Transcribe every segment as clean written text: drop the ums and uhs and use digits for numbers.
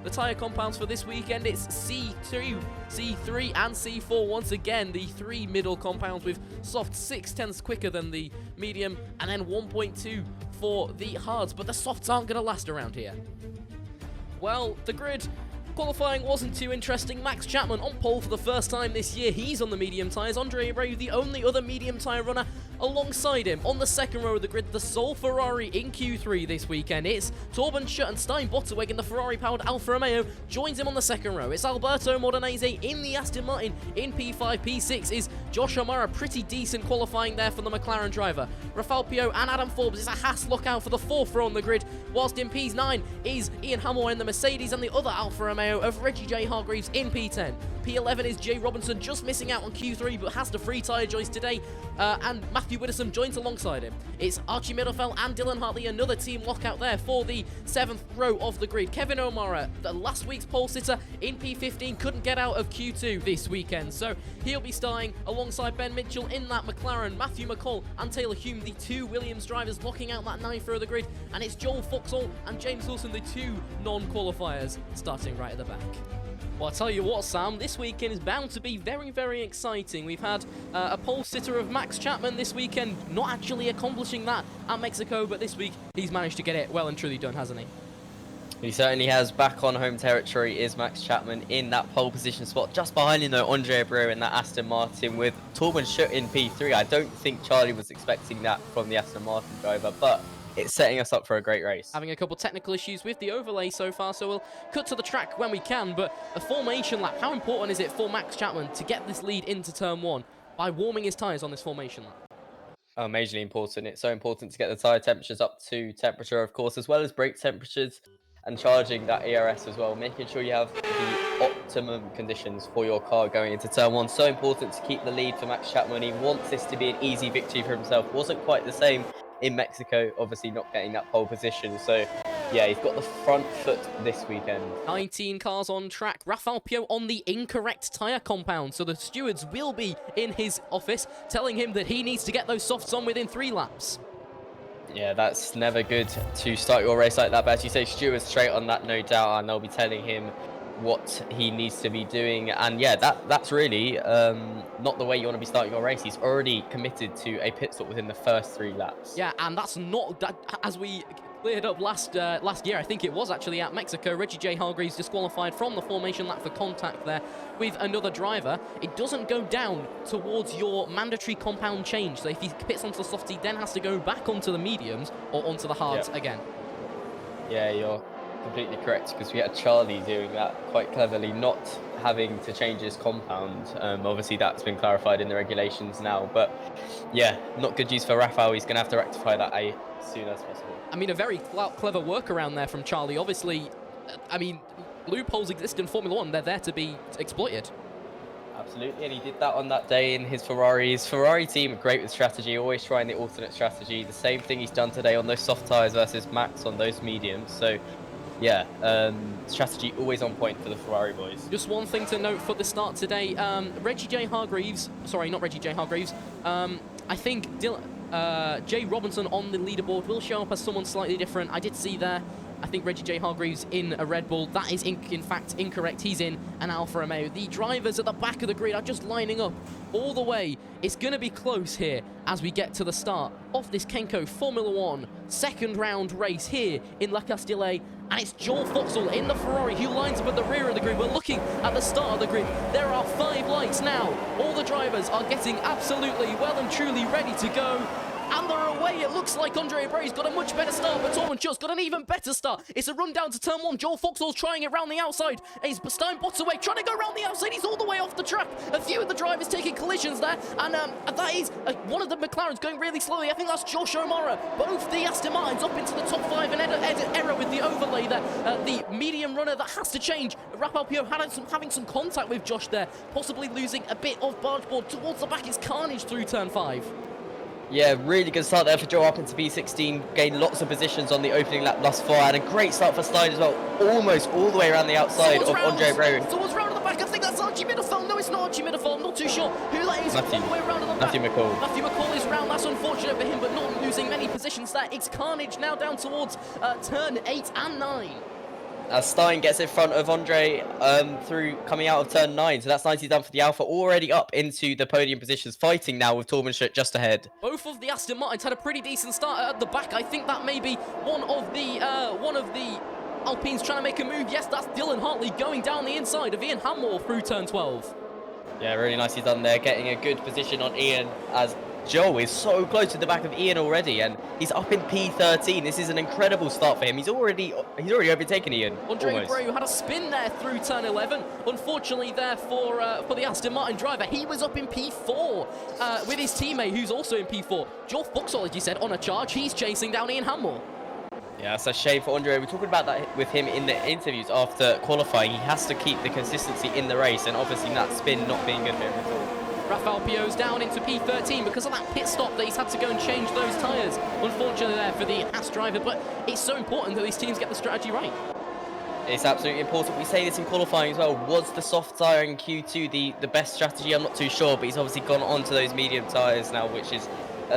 the tyre compounds for this weekend. It's C2, C3 and C4 once again, the three middle compounds with soft 0.6 quicker than the medium, and then 1.2 for the hards, but the softs aren't going to last around here. Well, the grid qualifying wasn't too interesting. Max Chapman on pole for the first time this year. He's on the medium tyres. Andre Abreu, the only other medium tyre runner alongside him. On the second row of the grid, the sole Ferrari in Q3 this weekend. It's Torben Schutt and Stein Botterweg in the Ferrari-powered Alfa Romeo joins him on the second row. It's Alberto Modenese in the Aston Martin in P5. P6 is Josh O'Mara, pretty decent qualifying there for the McLaren driver. Rafael Pio and Adam Forbes is a Haas lookout for the fourth row on the grid, whilst in P9 is Ian Hamel in the Mercedes and the other Alfa Romeo of Reggie J. Hargreaves in P10. P11 is Jay Robinson, just missing out on Q3, but has the free tyre joist today, and Matthew Widdowson joins alongside him. It's Archie Middlefeld and Dylan Hartley, another team lockout there for the 7th row of the grid. Kevin O'Mara, the last week's pole sitter in P15, couldn't get out of Q2 this weekend, so he'll be starting alongside Ben Mitchell in that McLaren. Matthew McCall and Taylor Hume, the two Williams drivers, locking out that 9th row of the grid, and it's Joel Foxall and James Wilson, the two non-qualifiers, starting right at the back. Well, I'll tell you what, Sam, this weekend is bound to be very, very exciting. We've had a pole sitter of Max Chapman this weekend, not actually accomplishing that at Mexico, but this week he's managed to get it well and truly done, hasn't he? He certainly has. Back on home territory is Max Chapman in that pole position spot. Just behind him, though, Andre Abreu in that Aston Martin with Torben Schutt in P3. I don't think Charlie was expecting that from the Aston Martin driver, but it's setting us up for a great race. Having a couple technical issues with the overlay so far, so we'll cut to the track when we can, but a formation lap, how important is it for Max Chapman to get this lead into turn 1 by warming his tyres on this formation lap? Oh, majorly important. It's so important to get the tyre temperatures up to temperature, of course, as well as brake temperatures, and charging that ERS as well, making sure you have the optimum conditions for your car going into turn 1. So important to keep the lead for Max Chapman. He wants this to be an easy victory for himself. Wasn't quite the same in Mexico, obviously not getting that pole position. So yeah, he's got the front foot this weekend. 19 cars on track. Rafael Pio on the incorrect tyre compound. So the stewards will be in his office telling him that he needs to get those softs on within 3 laps. Yeah, that's never good to start your race like that. But as you say, stewards straight on that, no doubt, and they'll be telling him what he needs to be doing. And yeah, that's really not the way you want to be starting your race. He's already committed to a pit stop within the first 3 laps. Yeah, and that's not that, as we cleared up last year, I think it was actually at Mexico. Reggie J. Hargreaves disqualified from the formation lap for contact there with another driver. It doesn't go down towards your mandatory compound change. So if he pits onto the softs, he then has to go back onto the mediums or onto the hards again. Yeah, you're completely correct, because we had Charlie doing that quite cleverly, not having to change his compound. Obviously that's been clarified in the regulations now, but yeah, not good news for Rafael. He's going to have to rectify that as soon as possible. I mean, a very clever workaround there from Charlie. Obviously, I mean, loopholes exist in Formula 1. They're there to be exploited. Absolutely, and he did that on that day in his Ferrari. His Ferrari team are great with strategy, always trying the alternate strategy. The same thing he's done today on those soft tyres versus Max on those mediums. So yeah, strategy always on point for the Ferrari boys. Just one thing to note for the start today, Reggie J. Hargreaves, sorry, not Reggie J. Hargreaves, I think Jay Robinson on the leaderboard will show up as someone slightly different. I did see there, I think Reggie J. Hargreaves in a Red Bull. That is in fact incorrect. He's in an Alfa Romeo. The drivers at the back of the grid are just lining up all the way. It's going to be close here as we get to the start of this Kenco Formula 1 second round race here in La Castille. And it's Joel Foxall in the Ferrari who lines up at the rear of the grid. We're looking at the start of the grid. There are 5 lights now. All the drivers are getting absolutely well and truly ready to go. And they're away. It looks like Andre Abreu's got a much better start, but Torben Schutt's got an even better start. It's a run down to turn 1. Joel Foxall's trying it round the outside. It's Stein Botterweg trying to go round the outside. He's all the way off the track. A few of the drivers taking collisions there, and that is one of the McLarens going really slowly. I think that's Josh O'Mara. Both the Aston Martins up into the top 5, and error with the overlay there. The medium runner that has to change. Rafael Pio having some contact with Josh there, possibly losing a bit of bargeboard. Towards the back is carnage through turn 5. Yeah, really good start there for Joe up into P16. Gained lots of positions on the opening lap thus far, and a great start for Stein as well. Almost all the way around the outside of Andre Abreu. Towards round at the back, I think that's Archie Middlefeld. No, it's not Archie Middlefeld. I'm not too sure who that is. All the way around at the back. Matthew McCall. Matthew McCall is round. That's unfortunate for him, but not losing many positions there. It's carnage now down towards turn 8 and 9. As Stein gets in front of Andre through coming out of turn 9. So that's nicely done for the Alpha, already up into the podium positions, fighting now with Torben Schutt just ahead. Both of the Aston Martins had a pretty decent start at the back. I think that may be one of the Alpines trying to make a move. Yes, that's Dylan Hartley going down the inside of Ian Hamwell through turn 12. Yeah, really nicely done there, getting a good position on Ian as Joe is so close to the back of Ian already, and he's up in P13. This is an incredible start for him. He's already overtaken Ian. Andre Abreu had a spin there through turn 11. Unfortunately there for the Aston Martin driver, he was up in P4 with his teammate who's also in P4. Joel Foxall, as you said, on a charge. He's chasing down Ian Hamwell. Yeah, it's a shame for Andre. We're talking about that with him in the interviews after qualifying. He has to keep the consistency in the race, and obviously that spin not being good for him at all. Rafael Pio's down into P13 because of that pit stop that he's had to go and change those tyres. Unfortunately there for the Haas driver, but it's so important that these teams get the strategy right. It's absolutely important. We say this in qualifying as well. Was the soft tyre in Q2 the best strategy? I'm not too sure, but he's obviously gone on to those medium tyres now, which is...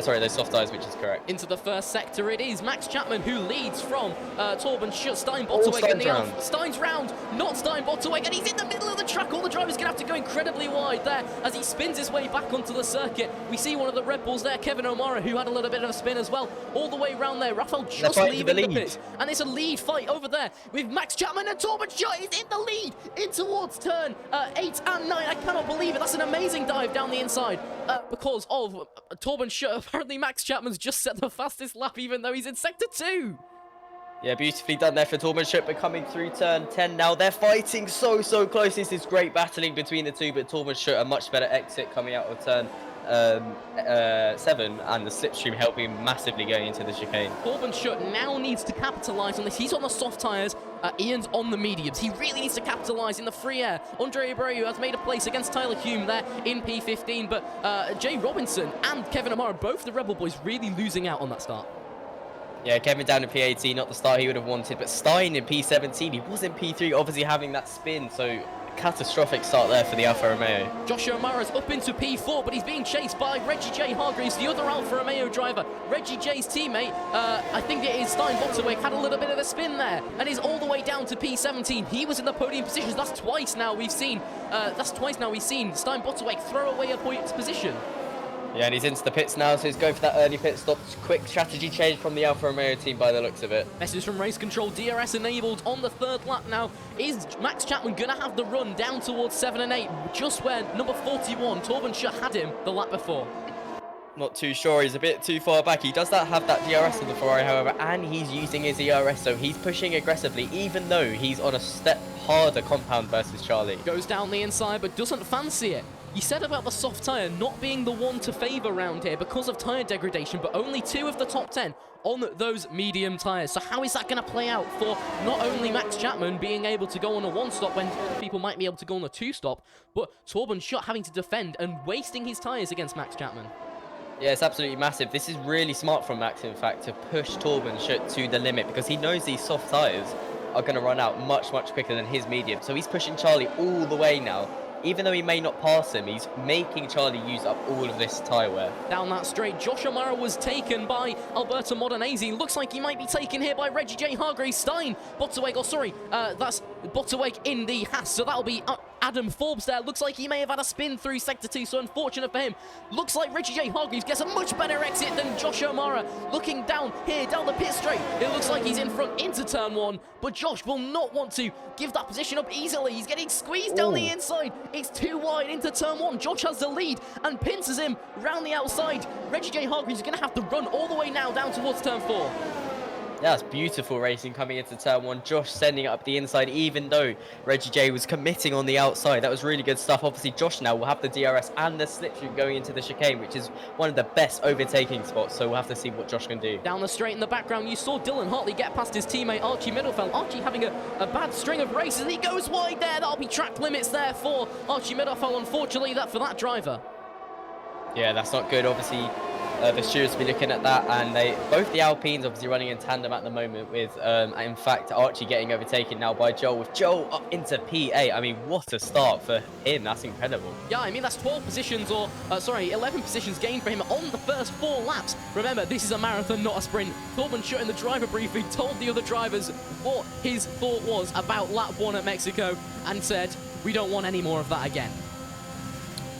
sorry, those soft tyres, which is correct. Into the first sector it is. Max Chapman who leads from Torben Schutt, Stein Botterweg in the Alpha. Stein's round, not Stein Botterweg, and he's in the middle of the track. All the drivers going to have to go incredibly wide there as he spins his way back onto the circuit. We see one of the Red Bulls there, Kevin O'Mara, who had a little bit of a spin as well. All the way around there, Rafael just leaving the pits. And it's a lead fight over there with Max Chapman, and Torben Schutt is in the lead in towards turn 8 and 9. I cannot believe it. That's an amazing dive down the inside because of Torben Schutt. Apparently Max Chapman's just set the fastest lap even though he's in sector 2. Yeah, beautifully done there for Torben Schutt, but coming through turn 10 now. They're fighting so close. This is great battling between the two, but Torben Schutt a much better exit coming out of turn 7, and the slipstream helping him massively going into the chicane. Torben Schutt now needs to capitalise on this. He's on the soft tyres, Ian's on the mediums. He really needs to capitalise in the free air. Andre Abreu has made a place against Tyler Hume there in P15, but Jay Robinson and Kevin O'Mara, both the Rebel boys, really losing out on that start. Yeah, Kevin down in P18, not the start he would have wanted, but Stein in P17, he was in P3, obviously having that spin, so catastrophic start there for the Alfa Romeo. Josh O'Mara's up into P4, but he's being chased by Reggie J. Hargreaves, the other Alfa Romeo driver. Reggie J's teammate, I think it is Stein Botterweg, had a little bit of a spin there, and is all the way down to P17. He was in the podium positions. That's twice now we've seen Stein Botterweg throw away a points position. Yeah, and he's into the pits now, so he's going for that early pit stop. Quick strategy change from the Alfa Romeo team by the looks of it. Message from race control, DRS enabled on the third lap now. Is Max Chapman going to have the run down towards 7 and 8, just where number 41, Torben Schutt, had him the lap before? Not too sure, he's a bit too far back. He does have that DRS on the Ferrari, however, and he's using his ERS, so he's pushing aggressively, even though he's on a step harder compound versus Charlie. Goes down the inside, but doesn't fancy it. You said about the soft tyre not being the one to favour around here because of tyre degradation, but only 2 of the top 10 on those medium tyres. So how is that going to play out for not only Max Chapman being able to go on a 1-stop when other people might be able to go on a 2-stop, but Torben Schutt having to defend and wasting his tyres against Max Chapman? Yeah, it's absolutely massive. This is really smart from Max, in fact, to push Torben Schutt to the limit because he knows these soft tyres are going to run out much quicker than his medium. So he's pushing Charlie all the way now. Even though he may not pass him, he's making Charlie use up all of this tyre wear. Down that straight, Josh O'Mara was taken by Alberto Modenese. Looks like he might be taken here by Reggie J. Hargreaves. Stein Botterweg, that's Botterweg in the Haas, so that'll be Adam Forbes there. Looks like he may have had a spin through sector 2, so unfortunate for him. Looks like Reggie J. Hargreaves gets a much better exit than Josh O'Mara. Looking down here, down the pit straight, it looks like he's in front into turn 1, but Josh will not want to give that position up easily. He's getting squeezed down the inside. It's too wide into turn 1. Josh has the lead and pinces him round the outside. Reggie J. Hargreaves is going to have to run all the way now down towards turn 4. Yeah, that's beautiful racing coming into turn 1. Josh sending it up the inside, even though Reggie J was committing on the outside. That was really good stuff. Obviously, Josh now will have the DRS and the slipstream going into the chicane, which is one of the best overtaking spots. So we'll have to see what Josh can do. Down the straight in the background, you saw Dylan Hartley get past his teammate Archie Middlefeld. Archie having a bad string of races, and he goes wide there. That'll be track limits there for Archie Middlefeld, unfortunately, for that driver. Yeah, that's not good. Obviously, The stewards will be looking at that, and both the Alpines obviously running in tandem at the moment with, in fact, Archie getting overtaken now by Joel, with Joel up into P8. I mean, what a start for him. That's incredible. Yeah, I mean, that's 12 positions, or, 11 positions gained for him on the first 4 laps. Remember, this is a marathon, not a sprint. Torben Schutt in the driver briefing told the other drivers what his thought was about lap 1 at Mexico and said, we don't want any more of that again.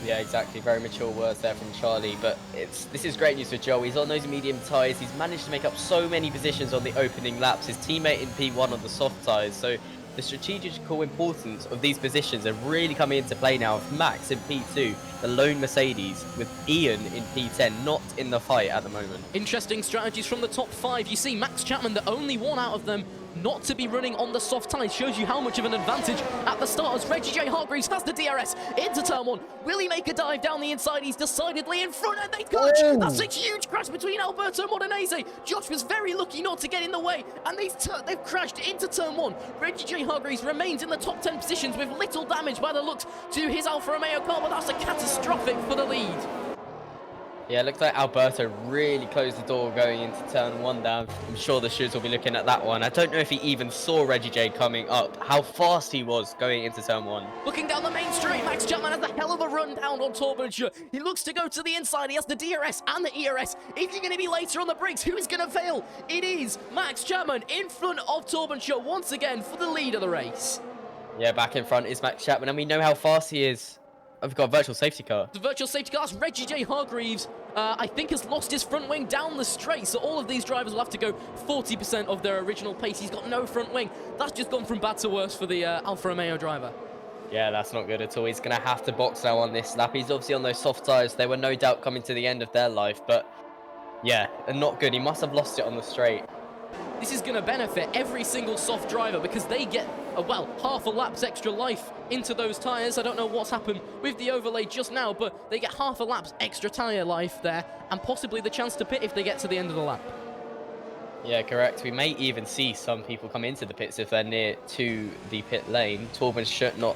Yeah, exactly. Very mature words there from Charlie. But this is great news for Joe. He's on those medium tyres. He's managed to make up so many positions on the opening laps. His teammate in P1 on the soft tyres. So the strategical importance of these positions are really coming into play now. With Max in P2, the lone Mercedes, with Ian in P10, not in the fight at the moment. Interesting strategies from the top 5. You see Max Chapman, the only one out of them not to be running on the soft tyres, shows you how much of an advantage at the start as Reggie J. Hargreaves has the DRS into turn 1. Will he make a dive down the inside? He's decidedly in front and they touch. Oh. That's a huge crash between Alberto Modenese. Josh was very lucky not to get in the way and they've crashed into turn 1. Reggie J. Hargreaves remains in the top 10 positions with little damage by the looks to his Alfa Romeo car, but that's a catastrophic for the lead. Yeah, it looks like Alberto really closed the door going into turn 1 down. I'm sure the stewards will be looking at that one. I don't know if he even saw Reggie J coming up, how fast he was going into turn 1. Looking down the main straight, Max Chapman has a hell of a run down on Torben Schutt. He looks to go to the inside. He has the DRS and the ERS. If you're going to be later on the brakes, who is going to fail? It is Max Chapman in front of Torben Schutt once again for the lead of the race. Yeah, back in front is Max Chapman, and we know how fast he is. I've got a virtual safety car. The virtual safety car, Reggie J. Hargreaves, I think has lost his front wing down the straight, so all of these drivers will have to go 40% of their original pace. He's got no front wing. That's just gone from bad to worse for the Alfa Romeo driver. Yeah, that's not good at all. He's going to have to box now on this lap. He's obviously on those soft tyres. They were no doubt coming to the end of their life, but yeah, not good. He must have lost it on the straight. This is going to benefit every single soft driver because they get, well, half a lap's extra life into those tyres. I don't know what's happened with the overlay just now, but they get half a lap's extra tyre life there and possibly the chance to pit if they get to the end of the lap. Yeah, correct. We may even see some people come into the pits if they're near to the pit lane. Torben Schutt not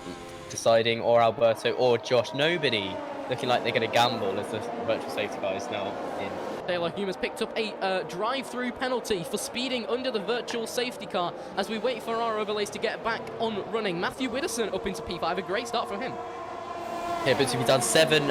deciding, or Alberto, or Josh. Nobody looking like they're going to gamble as the virtual safety car is now in. Taylor Hume has picked up a drive-through penalty for speeding under the virtual safety car as we wait for our overlays to get back on running. Matthew Widdowson up into P5, a great start from him. Yeah, but we've done 7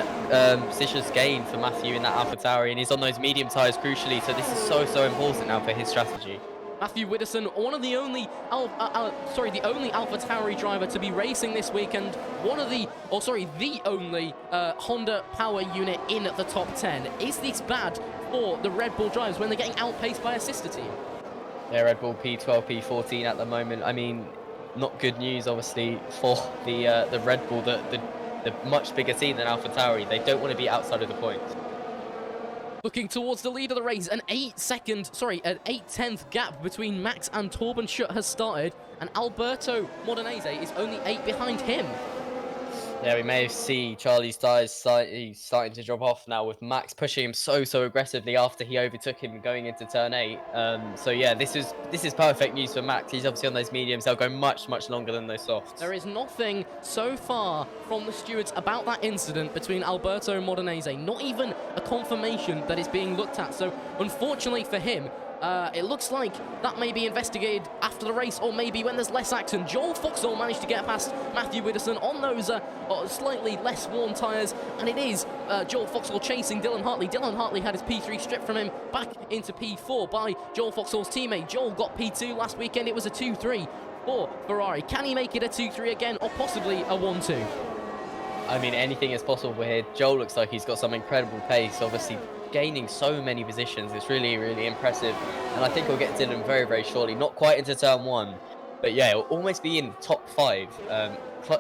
positions gained for Matthew in that AlphaTauri, and he's on those medium tyres crucially, so this is so important now for his strategy. Matthew Widdowson, one of the only, the only AlphaTauri driver to be racing this weekend. The only Honda power unit in the top 10. Is this bad for the Red Bull drivers when they're getting outpaced by a sister team? Yeah, Red Bull P12, P14 at the moment. I mean, not good news, obviously, for the Red Bull, the much bigger team than AlphaTauri. They don't want to be outside of the points. Looking towards the lead of the race, an 8/10 gap between Max and Torben Schutt has started, and Alberto Modenese is only 8 behind him. Yeah, we may see Charlie's tyres starting to drop off now, with Max pushing him so aggressively after he overtook him going into turn 8. So yeah, this is perfect news for Max. He's obviously on those mediums. They'll go much longer than those softs. There is nothing so far from the stewards about that incident between Alberto and Modenese. Not even a confirmation that is being looked at. So unfortunately for him, it looks like that may be investigated after the race, or maybe when there's less action. Joel Foxall managed to get past Matthew Widdowson on those slightly less worn tyres, and it is Joel Foxall chasing Dylan Hartley. Dylan Hartley had his P3 stripped from him back into P4 by Joel Foxall's teammate. Joel got P2 last weekend. It was a 2-3 for Ferrari. Can he make it a 2-3 again, or possibly a 1-2? I mean, anything is possible here. Joel looks like he's got some incredible pace, obviously gaining so many positions. It's really impressive, and I think we'll get Dylan very shortly. Not quite into turn 1, but yeah, it'll almost be in top 5,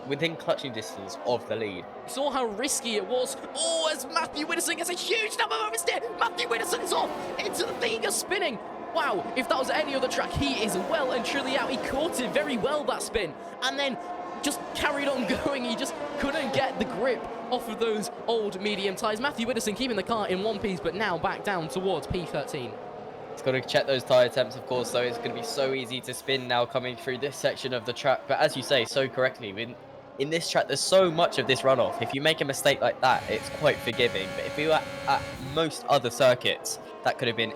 within clutching distance of the lead. You saw how risky it was. Oh, as Matthew Widdowson gets a huge number of oversteer. Matthew Widdowson's off into the Vega spinning. Wow, if that was any other track, he is well and truly out. He caught it very well, that spin, and then just carried on going. He just couldn't get the grip off of those old medium tyres. Matthew Widdowson keeping the car in one piece, but now back down towards P13. He's got to check those tyre temps, of course, so it's going to be so easy to spin now coming through this section of the track. But as you say so correctly, in this track, there's so much of this runoff. If you make a mistake like that, it's quite forgiving. But if you were at most other circuits, that could have been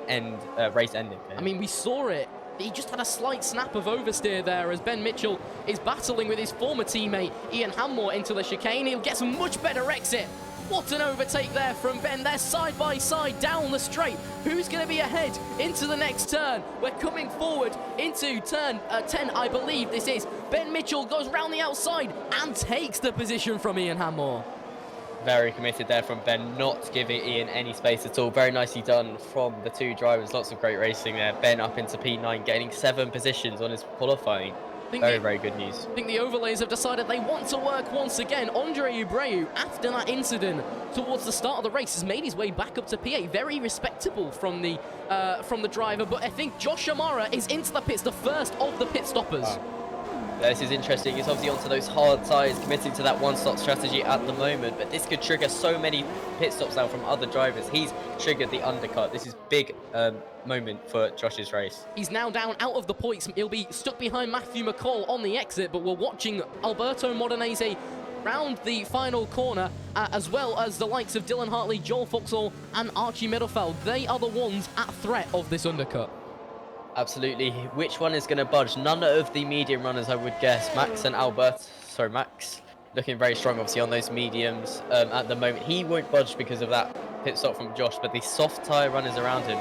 race ending. I mean, we saw it. He just had a slight snap of oversteer there as Ben Mitchell is battling with his former teammate Ian Hammore into the chicane. He'll get some much better exit. What an overtake there from Ben. They're side by side down the straight. Who's going to be ahead into the next turn? We're coming forward into turn 10, I believe this is. Ben Mitchell goes round the outside and takes the position from Ian Hammore. Very committed there from Ben, not giving Ian any space at all. Very nicely done from the two drivers. Lots of great racing there. Ben up into P9, gaining 7 positions on his qualifying. Very good news. I think the overlays have decided they want to work once again. Andre Abreu, after that incident towards the start of the race, has made his way back up to P8. Very respectable from the driver, but I think Josh Amara is into the pits, the first of the pit stoppers. Wow. This is interesting. He's obviously onto those hard tyres, committing to that one-stop strategy at the moment, but this could trigger so many pit stops now from other drivers. He's triggered the undercut. This is big moment for Josh's race. He's now down out of the points. He'll be stuck behind Matthew McCall on the exit, but we're watching Alberto Modenese round the final corner, as well as the likes of Dylan Hartley, Joel Fuxall, and Archie Middlefeld. They are the ones at threat of this undercut. Absolutely. Which one is going to budge? None of the medium runners, I would guess. Max looking very strong, obviously, on those mediums at the moment. He won't budge because of that pit stop from Josh, but the soft tyre runners around him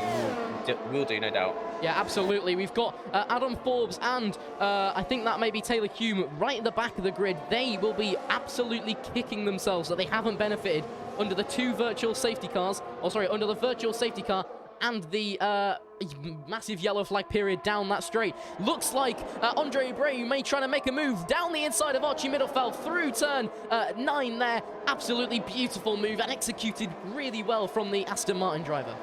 will do, no doubt. Yeah, absolutely. We've got Adam Forbes and I think that may be Taylor Hume right at the back of the grid. They will be absolutely kicking themselves that they haven't benefited under the under the virtual safety car and the massive yellow flag period down that straight. Looks like Andre Abreu may try to make a move down the inside of Archie Middlefeld through turn 9 there. Absolutely beautiful move and executed really well from the Aston Martin driver.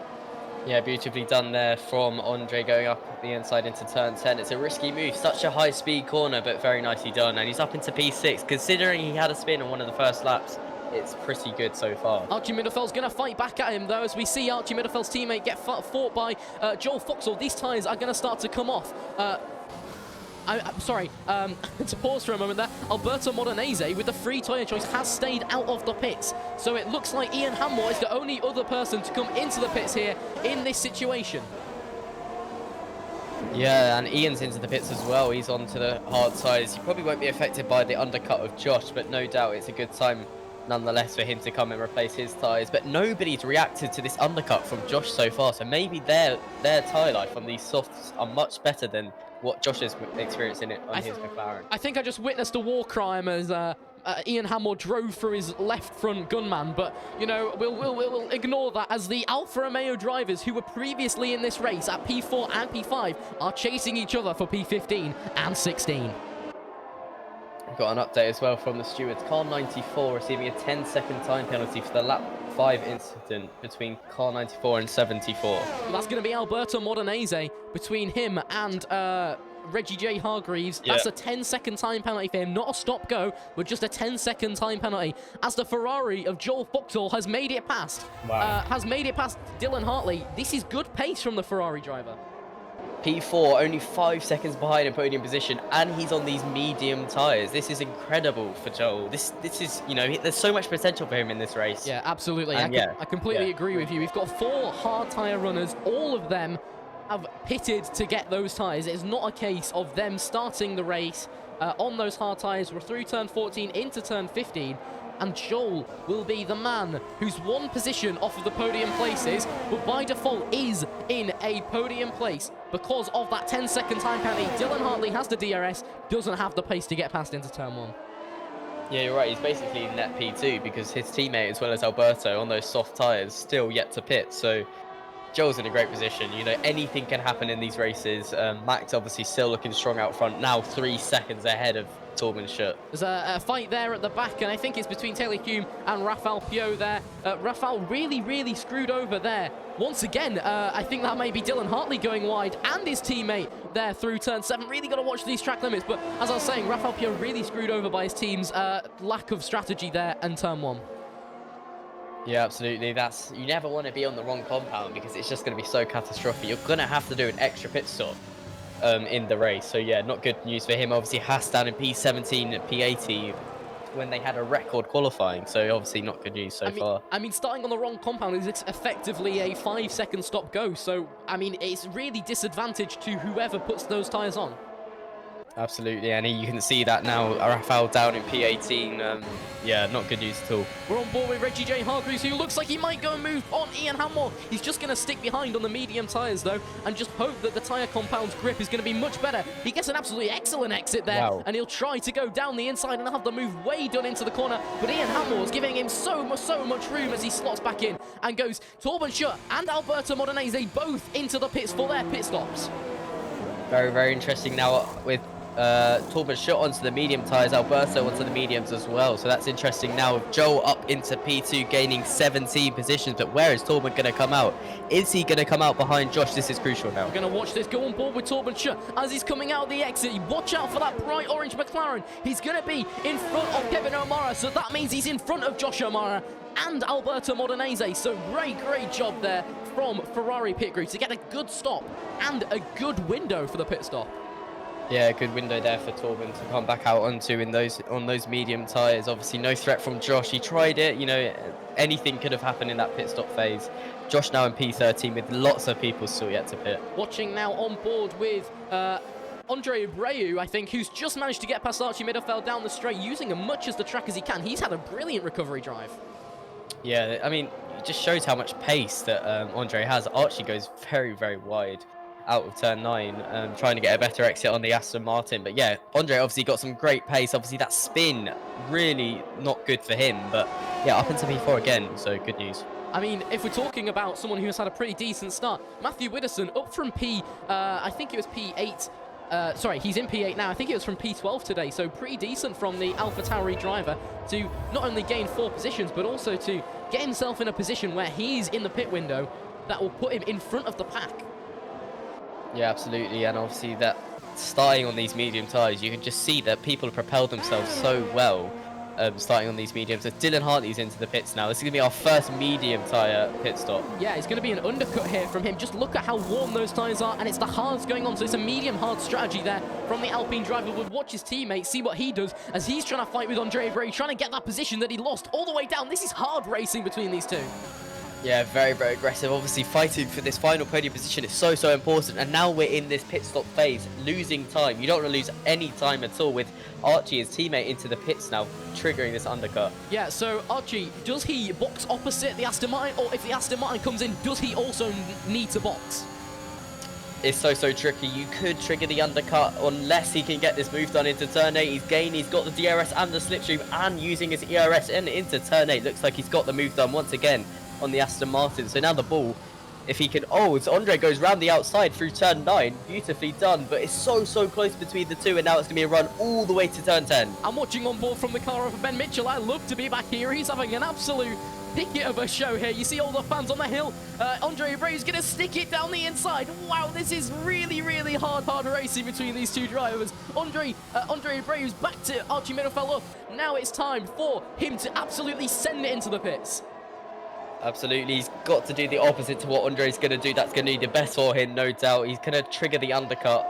Yeah, beautifully done there from Andre going up the inside into turn 10. It's a risky move, such a high-speed corner, but very nicely done. And he's up into P6, considering he had a spin on one of the first laps. It's pretty good so far. Archie Middlefeld's going to fight back at him, though, as we see Archie Middlefeld's teammate get fought by Joel Fuxall. These tyres are going to start to come off. I'm sorry, to pause for a moment there. Alberto Modenese, with the free tyre choice, has stayed out of the pits. So it looks like Ian Hammore is the only other person to come into the pits here in this situation. Yeah, and Ian's into the pits as well. He's onto the hard tyres. He probably won't be affected by the undercut of Josh, but no doubt it's a good time nonetheless for him to come and replace his tyres. But nobody's reacted to this undercut from Josh so far, so maybe their tyre life on these softs are much better than what Josh has experienced in it on his McLaren. I think I just witnessed a war crime as Ian Hammore drove through his left front gunman, but you know, we'll ignore that as the Alfa Romeo drivers who were previously in this race at P4 and P5 are chasing each other for P15 and 16. We've got an update as well from the stewards. Car 94 receiving a 10-second time penalty for the lap 5 incident between car 94 and 74. Well, that's going to be Alberto Modenese between him and Reggie J. Hargreaves. That's a 10-second time penalty for him, not a stop-go, but just a 10-second time penalty, as the Ferrari of Joel Fuxall has made it past. Wow. Has made it past Dylan Hartley. This is good pace from the Ferrari driver. P4, only 5 seconds behind in podium position, and he's on these medium tyres. This is incredible for Joel. This is, you know, there's so much potential for him in this race. Yeah, absolutely. I completely agree with you. We've got 4 hard tyre runners. All of them have pitted to get those tyres. It's not a case of them starting the race on those hard tyres. We're through turn 14 into turn 15. And Joel will be the man who's 1 position off of the podium places, but by default is in a podium place because of that 10-second time penalty. Dylan Hartley has the DRS, doesn't have the pace to get past into turn 1. Yeah, you're right. He's basically in net P2 because his teammate, as well as Alberto, on those soft tyres, still yet to pit. So Joel's in a great position. You know, anything can happen in these races. Max obviously still looking strong out front, now 3 seconds ahead of Torben Schutt. There's a fight there at the back, and I think it's between Taylor Hume and Rafael Pio there. Rafael really screwed over there. Once again, I think that may be Dylan Hartley going wide and his teammate there through turn 7. Really got to watch these track limits, but as I was saying, Rafael Pio really screwed over by his team's lack of strategy there in turn 1. Yeah, absolutely. You never want to be on the wrong compound because it's just going to be so catastrophic. You're going to have to do an extra pit stop in the race. So yeah, not good news for him. Obviously, Haas down in P17 and P80. when they had a record qualifying. So obviously not good news so far. I mean, starting on the wrong compound is effectively a 5-second stop go. So, I mean, it's really disadvantage to whoever puts those tyres on. Absolutely, and you can see that now. Rafael down in P18. Yeah, not good news at all. We're on board with Reggie J. Hargreaves, who looks like he might go and move on Ian Hammore. He's just going to stick behind on the medium tyres, though, and just hope that the tyre compound's grip is going to be much better. He gets an absolutely excellent exit there, and he'll try to go down the inside and have the move way done into the corner, but Ian Hammore's giving him so much room as he slots back in and goes Torben Schutt and Alberto Modenese both into the pits for their pit stops. Very, very interesting now with Torben Schutt onto the medium tyres, Alberto onto the mediums as well. So that's interesting now with Joel up into P2 gaining 17 positions. But where is Torben going to come out? Is he going to come out behind Josh? This is crucial now. We're going to watch this go on board with Torben Schutt as he's coming out of the exit. Watch out for that bright orange McLaren. He's going to be in front of Kevin O'Mara. So that means he's in front of Josh O'Mara and Alberto Modenese. So great job there from Ferrari pit crew to get a good stop and a good window for the pit stop. Yeah, good window there for Torben to come back out onto on those medium tyres. Obviously, no threat from Josh. He tried it. You know, anything could have happened in that pit stop phase. Josh now in P13 with lots of people still yet to pit. Watching now on board with Andre Abreu, I think, who's just managed to get past Archie Middelfeld down the straight, using as much as the track as he can. He's had a brilliant recovery drive. Yeah, I mean, it just shows how much pace that Andre has. Archie goes very wide out of turn 9, trying to get a better exit on the Aston Martin. But yeah, Andre obviously got some great pace. Obviously that spin really not good for him, but yeah, up into P4 again, so good news. I mean, if we're talking about someone who has had a pretty decent start, Matthew Widdowson up from I think it was P8. Sorry, he's in P8 now. I think it was from P12 today, so pretty decent from the AlphaTauri driver to not only gain 4 positions, but also to get himself in a position where he's in the pit window that will put him in front of the pack. Yeah, absolutely, and obviously that starting on these medium tyres, you can just see that people have propelled themselves so well starting on these mediums. So Dylan Hartley's into the pits now. This is going to be our first medium tyre pit stop. Yeah, it's going to be an undercut here from him. Just look at how warm those tyres are, and it's the hards going on, so it's a medium-hard strategy there from the Alpine driver. Would watch his teammate, see what he does, as he's trying to fight with Andre Abreu, trying to get that position that he lost all the way down. This is hard racing between these two. Yeah, very aggressive. Obviously, fighting for this final podium position is so important. And now we're in this pit stop phase, losing time. You don't want to lose any time at all with Archie, his teammate, into the pits now, triggering this undercut. Yeah, so Archie, does he box opposite the Aston Martin? Or if the Aston Martin comes in, does he also need to box? It's so tricky. You could trigger the undercut unless he can get this move done into turn 8. He's got the DRS and the slipstream and using his ERS and into turn 8. Looks like he's got the move done once again on the Aston Martin. So now the ball, if he can, it's Andre goes round the outside through turn 9, beautifully done, but it's so close between the two, and now it's gonna be a run all the way to turn 10. I'm watching on board from the car of Ben Mitchell. I love to be back here. He's having an absolute picket of a show here. You see all the fans on the hill. Andre Abreu's gonna stick it down the inside. Wow, this is really hard racing between these two drivers. Andre Abreu's back to Archie Middelfeld. Now it's time for him to absolutely send it into the pits. Absolutely, he's got to do the opposite to what Andre's going to do. That's going to be the best for him, no doubt. He's going to trigger the undercut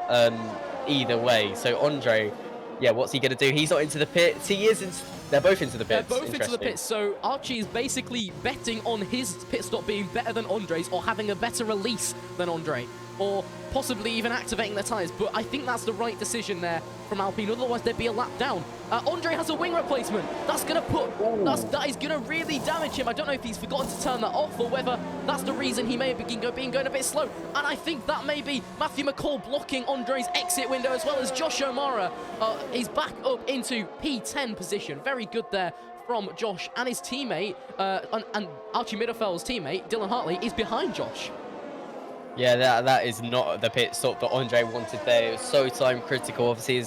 either way. So Andre, yeah, what's he going to do? He's not into the pits. He is. They're both into the pits. They're both into the pits. So Archie is basically betting on his pit stop being better than Andre's, or having a better release than Andre, or possibly even activating the tyres. But I think that's the right decision there from Alpine. Otherwise, there'd be a lap down. Andre has a wing replacement. That's going to that is going to really damage him. I don't know if he's forgotten to turn that off or whether that's the reason he may have been going a bit slow. And I think that may be Matthew McCall blocking Andre's exit window, as well as Josh O'Mara is back up into P10 position. Very good there from Josh, and his teammate, and Archie Middelfeld's teammate, Dylan Hartley, is behind Josh. Yeah, that is not the pit stop that Andre wanted there. It was so time critical. Obviously,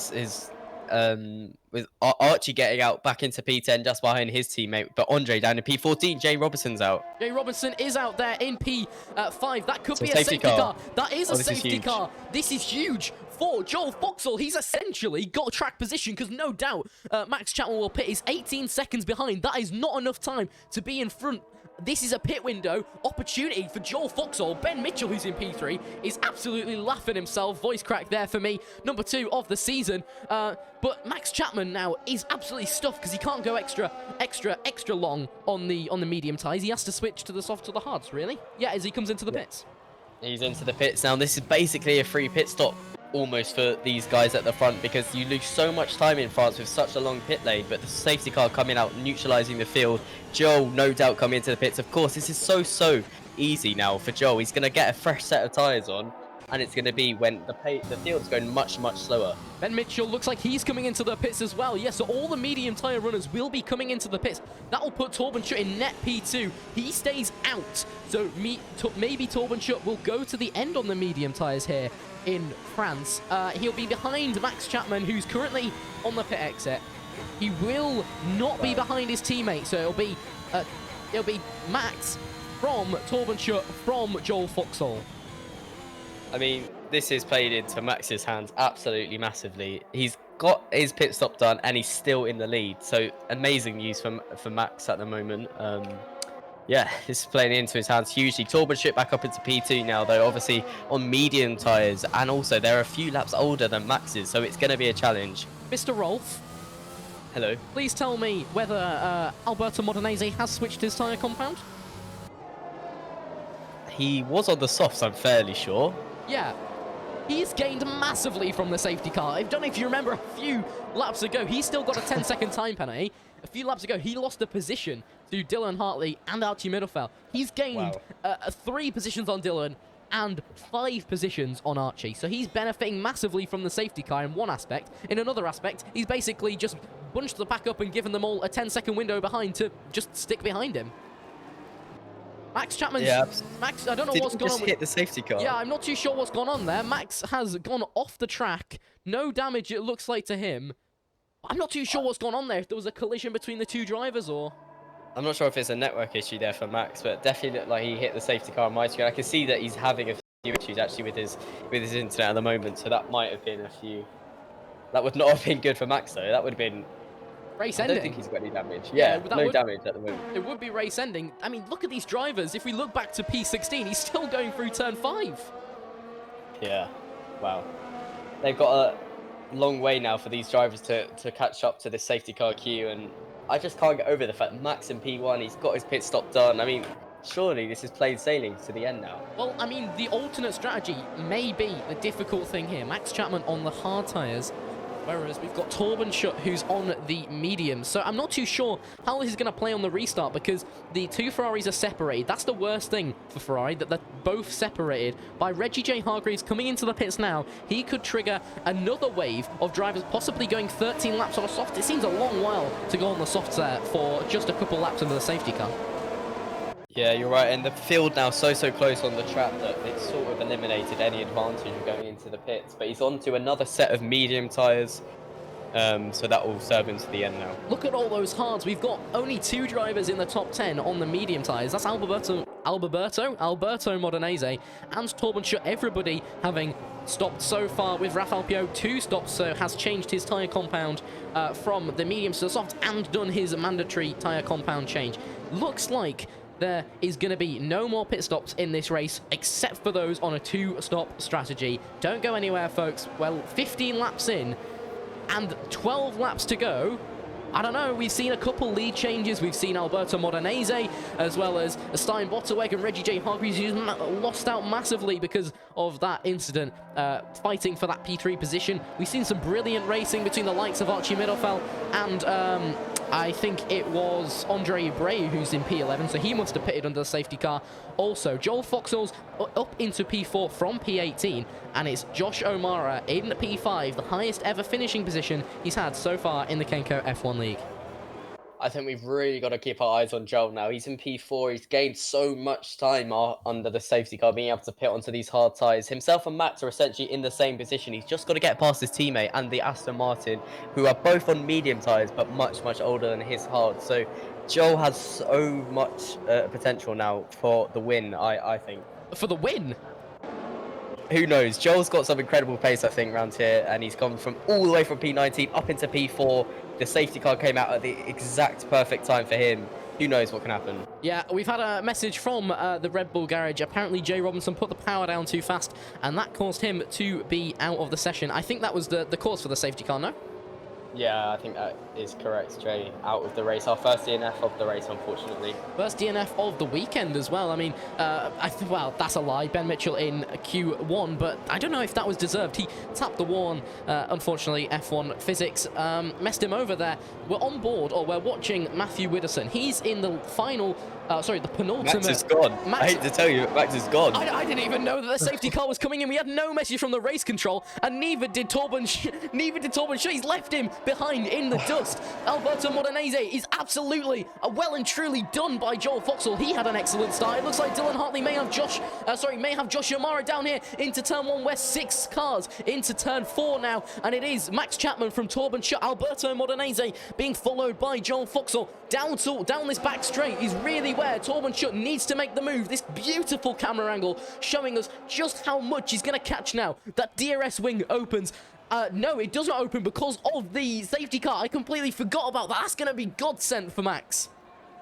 with Archie getting out back into P10 just behind his teammate, but Andre down in P14. Jay Robinson's out. Jay Robinson is out there in P5. That could be a safety car. That is a safety car. This is huge for Joel Foxall. He's essentially got a track position because no doubt Max Chapman will pit is 18 seconds behind. That is not enough time to be in front this is a pit window opportunity for Joel Foxall. Ben Mitchell, who's in P3, is absolutely laughing himself. Voice crack there for me. Number 2 of the season. But Max Chapman now is absolutely stuffed because he can't go extra long on the medium tyres. He has to switch to the soft to the hards, really? Yeah, as he comes into the pits. He's into the pits now. This is basically a free pit stop almost for these guys at the front, because you lose so much time in France with such a long pit lane, but the safety car coming out, neutralizing the field. Joel, no doubt, coming into the pits. Of course, this is so easy now for Joel. He's going to get a fresh set of tyres on, and it's going to be when the field's going much slower. Ben Mitchell looks like he's coming into the pits as well. Yes, so all the medium tyre runners will be coming into the pits. That will put Torben Schutt in net P2. He stays out. So maybe Torben Schutt will go to the end on the medium tyres here in France. He'll be behind Max Chapman, who's currently on the pit exit. He will not be behind his teammate. So it'll be Max from Torben Schutt from Joel Foxall. I mean, this is played into Max's hands absolutely massively. He's got his pit stop done and he's still in the lead. So amazing news for Max at the moment. Yeah, this is playing into his hands hugely. Torben Schutt back up into P2 now, though, obviously on medium tyres. And also, they're a few laps older than Max's, so it's going to be a challenge. Mr. Rolf. Hello. Please tell me whether Alberto Modenese has switched his tyre compound? He was on the softs, I'm fairly sure. Yeah, he's gained massively from the safety car. I don't know if you remember a few laps ago, he still got a 10-second time penalty. A few laps ago, he lost a position to Dylan Hartley and Archie Middlefell. He's gained 3 positions on Dylan and 5 positions on Archie. So he's benefiting massively from the safety car in one aspect. In another aspect, he's basically just bunched the pack up and given them all a 10-second window behind to just stick behind him. Max Chapman's... Yeah. Max, I don't know what's going on. Did he just hit the safety car? Yeah, I'm not too sure what's gone on there. Max has gone off the track. No damage, it looks like, to him. I'm not too sure what's gone on there, if there was a collision between the 2 drivers or... I'm not sure if it's a network issue there for Max, but definitely looked like he hit the safety car on my screen. I can see that he's having a few issues actually with his internet at the moment, so that might have been a few... That would not have been good for Max, though. That would have been... Race ending. I don't think he's got any damage. Yeah, no damage at the moment. It would be race ending. I mean, look at these drivers. If we look back to P16, he's still going through turn 5. Yeah, wow. They've got a long way now for these drivers to catch up to the safety car queue, and I just can't get over the fact Max in P1, he's got his pit stop done. I mean, surely this is plain sailing to the end now. Well, I mean, the alternate strategy may be the difficult thing here. Max Chapman on the hard tyres, whereas we've got Torben Schutt, who's on the medium. So I'm not too sure how this is going to play on the restart, because the 2 Ferraris are separated. That's the worst thing for Ferrari, that they're both separated. By Reggie J. Hargreaves coming into the pits now, he could trigger another wave of drivers possibly going 13 laps on a soft. It seems a long while to go on the softs there for just a couple laps under the safety car. Yeah, you're right, and the field now so close on the track that it's sort of eliminated any advantage of going into the pits. But he's on to another set of medium tyres, so that will serve him to the end now. Look at all those hards. We've got only 2 drivers in the top 10 on the medium tyres. That's Alberto Modenese and Torben Schutt. Everybody having stopped so far, with Rafael Pio 2 stops, so has changed his tyre compound from the medium to the soft and done his mandatory tyre compound change. Looks like there is going to be no more pit stops in this race, except for those on a 2-stop strategy. Don't go anywhere, folks. Well, 15 laps in and 12 laps to go. I don't know, we've seen a couple lead changes. We've seen Alberto Modenese, as well as Stein Botterweg and Reggie J. Hargreaves, who's lost out massively because of that incident, fighting for that P3 position. We've seen some brilliant racing between the likes of Archie Middlefell and I think it was Andre Abreu who's in P11, so he must have pitted under the safety car. Also, Joel Foxall's up into P4 from P18, and it's Josh O'Mara in P5, the highest ever finishing position he's had so far in the Kenco F1 League. I think we've really got to keep our eyes on Joel now. He's in P4. He's gained so much time under the safety car, being able to pit onto these hard tyres. Himself and Max are essentially in the same position. He's just got to get past his teammate and the Aston Martin, who are both on medium tyres, but much older than his hard. So Joel has so much potential now for the win, I think. For the win? Who knows? Joel's got some incredible pace, I think, around here, and he's gone from all the way from P19 up into P4. The safety car came out at the exact perfect time for him. Who knows what can happen? Yeah, we've had a message from the Red Bull garage. Apparently, Jay Robinson put the power down too fast, and that caused him to be out of the session. I think that was the cause for the safety car, no? Yeah, I think that is correct, Jay. Out of the race. Our first DNF of the race, unfortunately. First DNF of the weekend as well. I mean, well, that's a lie. Ben Mitchell in Q1, but I don't know if that was deserved. He tapped the wall. Unfortunately, F1 physics messed him over there. We're on board, or we're watching Matthew Widdowson. He's in the final... the penultimate... Max is gone. I hate to tell you, Max is gone. I didn't even know that the safety car was coming in. We had no message from the race control, and neither did Torben Schultz. He's left him behind in the dust. Alberto Modenese is absolutely well and truly done by Joel Foxall. He had an excellent start. It looks like Dylan Hartley may have Josh Yamara down here into turn 1. We're 6 cars into turn 4 now, and it is Max Chapman from Torben Schultz, Alberto Modenese being followed by Joel Foxall down this back straight is really where Torben Schultz needs to make the move. This beautiful camera angle showing us just how much he's going to catch now. That DRS wing opens. No, it does not open because of the safety car. I completely forgot about that. That's going to be godsend for Max.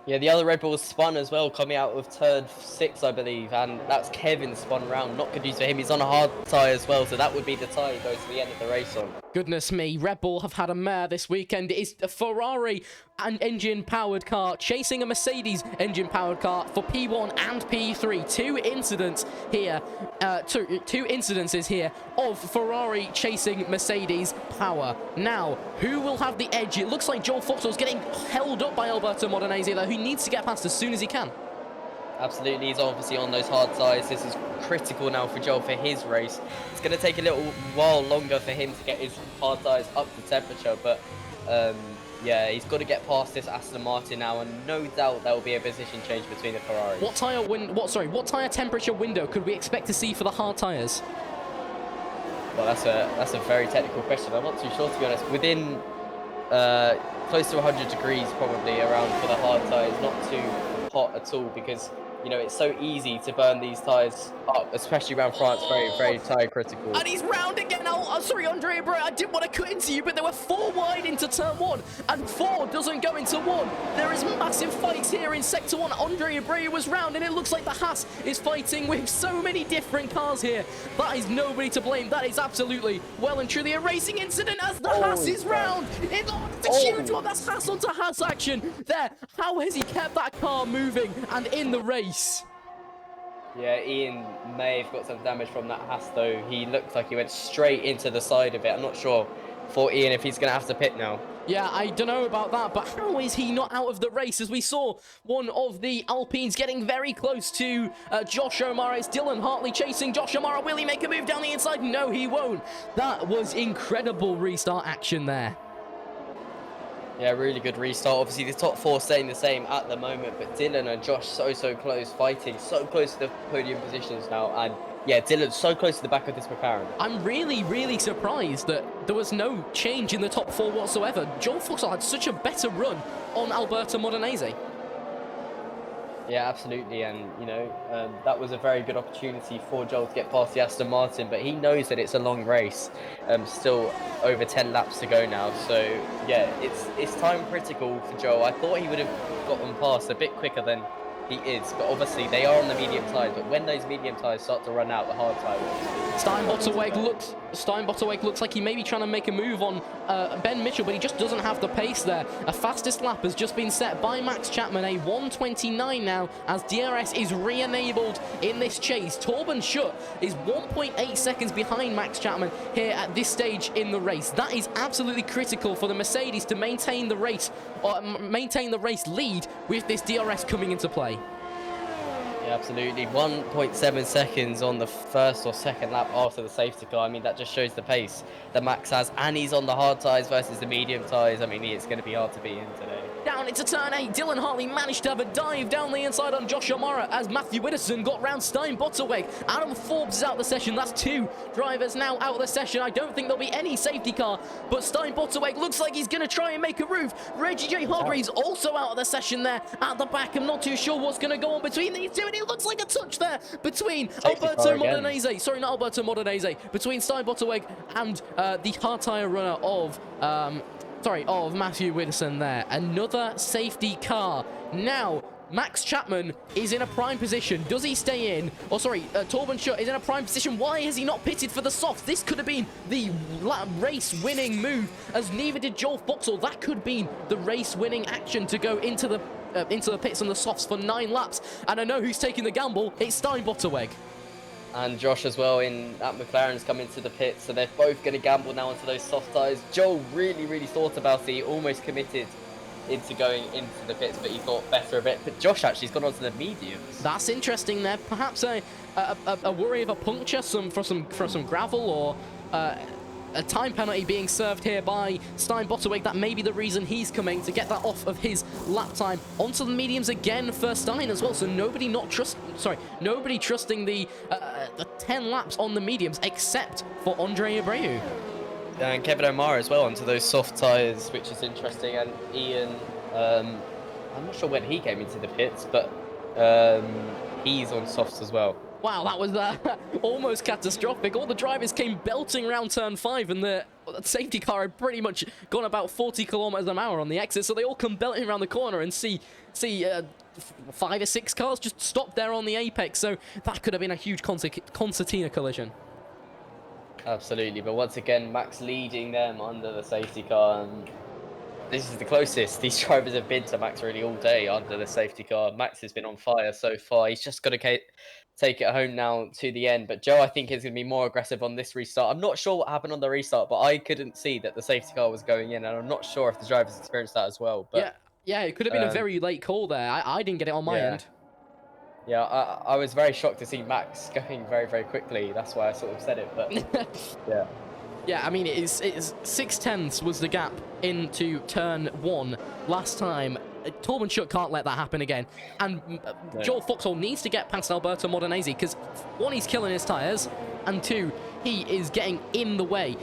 Yeah, the other Red Bull spun as well, coming out of turn 6, I believe, and that's Kevin spun round. Not good news for him. He's on a hard tyre as well, so that would be the tyre he goes to the end of the race on. Goodness me, Red Bull have had a mare this weekend. It's a Ferrari and engine-powered car chasing a Mercedes engine-powered car for P1 and P3. Two incidences here of Ferrari chasing Mercedes power. Now, who will have the edge? It looks like Joel Foxall's getting held up by Alberto Modenese, though, who needs to get past as soon as he can. Absolutely, he's obviously on those hard tyres. This is critical now for Joel for his race. It's going to take a little while longer for him to get his hard tyres up to temperature, but yeah, he's got to get past this Aston Martin now, and no doubt there will be a position change between the Ferraris. What tyre temperature window could we expect to see for the hard tyres? Well, that's a very technical question. I'm not too sure, to be honest. Within close to 100 degrees probably around for the hard tyres, not too hot at all, because you know it's so easy to burn these tyres up, especially around France. Very, very tyre critical. And he's round again. Sorry, Andre Abreu, I didn't want to cut into you, but there were 4 wide into turn 1, and 4 doesn't go into 1. There is massive fights here in sector 1. Andre Abreu was round, and it looks like the Haas is fighting with so many different cars here. That is nobody to blame. That is absolutely well and truly a racing incident as the Haas is round. It's a huge one. That's Haas onto Haas action there. How has he kept that car moving and in the race? Yeah, Ian may have got some damage from that Haas, though. He looked like he went straight into the side of it. I'm not sure for Ian if he's going to have to pit now. Yeah, I don't know about that, but how is he not out of the race? As we saw one of the Alpines getting very close to Josh O'Mara. It's Dylan Hartley chasing Josh O'Mara. Will he make a move down the inside? No, he won't. That was incredible restart action there. Yeah, really good restart. Obviously, the top 4 staying the same at the moment, but Dylan and Josh so close, fighting so close to the podium positions now. And yeah, Dylan's so close to the back of this McLaren. I'm really surprised that there was no change in the top 4 whatsoever. Joel Foxall had such a better run on Alberto Modenese. Yeah, absolutely, and you know that was a very good opportunity for Joel to get past the Aston Martin, but he knows that it's a long race, still over 10 laps to go now. So yeah, it's time critical for Joel. I thought he would have gotten past a bit quicker than he is, but obviously they are on the medium tyres. But when those medium tyres start to run out, the hard tyre will. Steinbotterweg looks like he may be trying to make a move on Ben Mitchell, but he just doesn't have the pace there. A fastest lap has just been set by Max Chapman, a 1:29 now, as DRS is re-enabled in this chase. Torben Schultz is 1.8 seconds behind Max Chapman here at this stage in the race. That is absolutely critical for the Mercedes to maintain the race, or maintain the race lead with this DRS coming into play. Yeah, absolutely. 1.7 seconds on the first or second lap after the safety car. I mean, that just shows the pace that Max has, and he's on the hard tyres versus the medium tyres. I mean, it's going to be hard to beat him today. Down into turn 8, Dylan Hartley managed to have a dive down the inside on Josh O'Mara as Matthew Widdowson got round Steinbotterweg. Adam Forbes is out of the session. That's 2 drivers now out of the session. I don't think there'll be any safety car, but Steinbotterweg looks like he's going to try and make a move. Reggie J. Hargreaves also out of the session there at the back. I'm not too sure what's going to go on between these two, and it looks like a touch there between Alberto Modenese. Sorry, not Alberto Modenese. Between Steinbotterweg and the hard tyre runner of Matthew Widdowson there. Another safety car. Now, Max Chapman is in a prime position. Does he stay in? Oh, sorry, Torben Schutt is in a prime position. Why has he not pitted for the softs? This could have been the race-winning move, as neither did Joel Foxall. That could be the race-winning action to go into the pits on the softs for 9 laps. And I know who's taking the gamble. It's Stein Botterweg. And Josh as well at McLaren's come into the pits, so they're both going to gamble now into those soft tyres. Joel really thought about it. He almost committed into going into the pits, but he thought better of it. But Josh actually has gone on to the mediums. That's interesting there. Perhaps a worry of a puncture for some gravel, or a time penalty being served here by Stein Botterweg. That may be the reason he's coming, to get that off of his lap time. Onto the mediums again for Stein as well. So nobody trusting the 10 laps on the mediums except for Andre Abreu. And Kevin O'Mara as well onto those soft tyres, which is interesting. And Ian, I'm not sure when he came into the pits, but he's on softs as well. Wow, that was almost catastrophic. All the drivers came belting around turn 5, and the safety car had pretty much gone about 40 kilometers an hour on the exit, so they all come belting around the corner and see 5 or 6 cars just stop there on the apex. So that could have been a huge concertina collision. Absolutely, but once again, Max leading them under the safety car, and this is the closest these drivers have been to Max really all day under the safety car. Max has been on fire so far. He's just got to take it home now to the end, but Joe, I think, is going to be more aggressive on this restart. I'm not sure what happened on the restart, but I couldn't see that the safety car was going in, and I'm not sure if the drivers experienced that as well. But yeah, it could have been a very late call there. I didn't get it on my end. Yeah, I was very shocked to see Max going very quickly. That's why I sort of said it, but yeah. Yeah, I mean, it's 6/10 was the gap into turn 1 last time. Torben Schutt can't let that happen again. And Joel Foxall needs to get past Alberto Modenese, because 1, he's killing his tyres, and 2, he is getting in the way.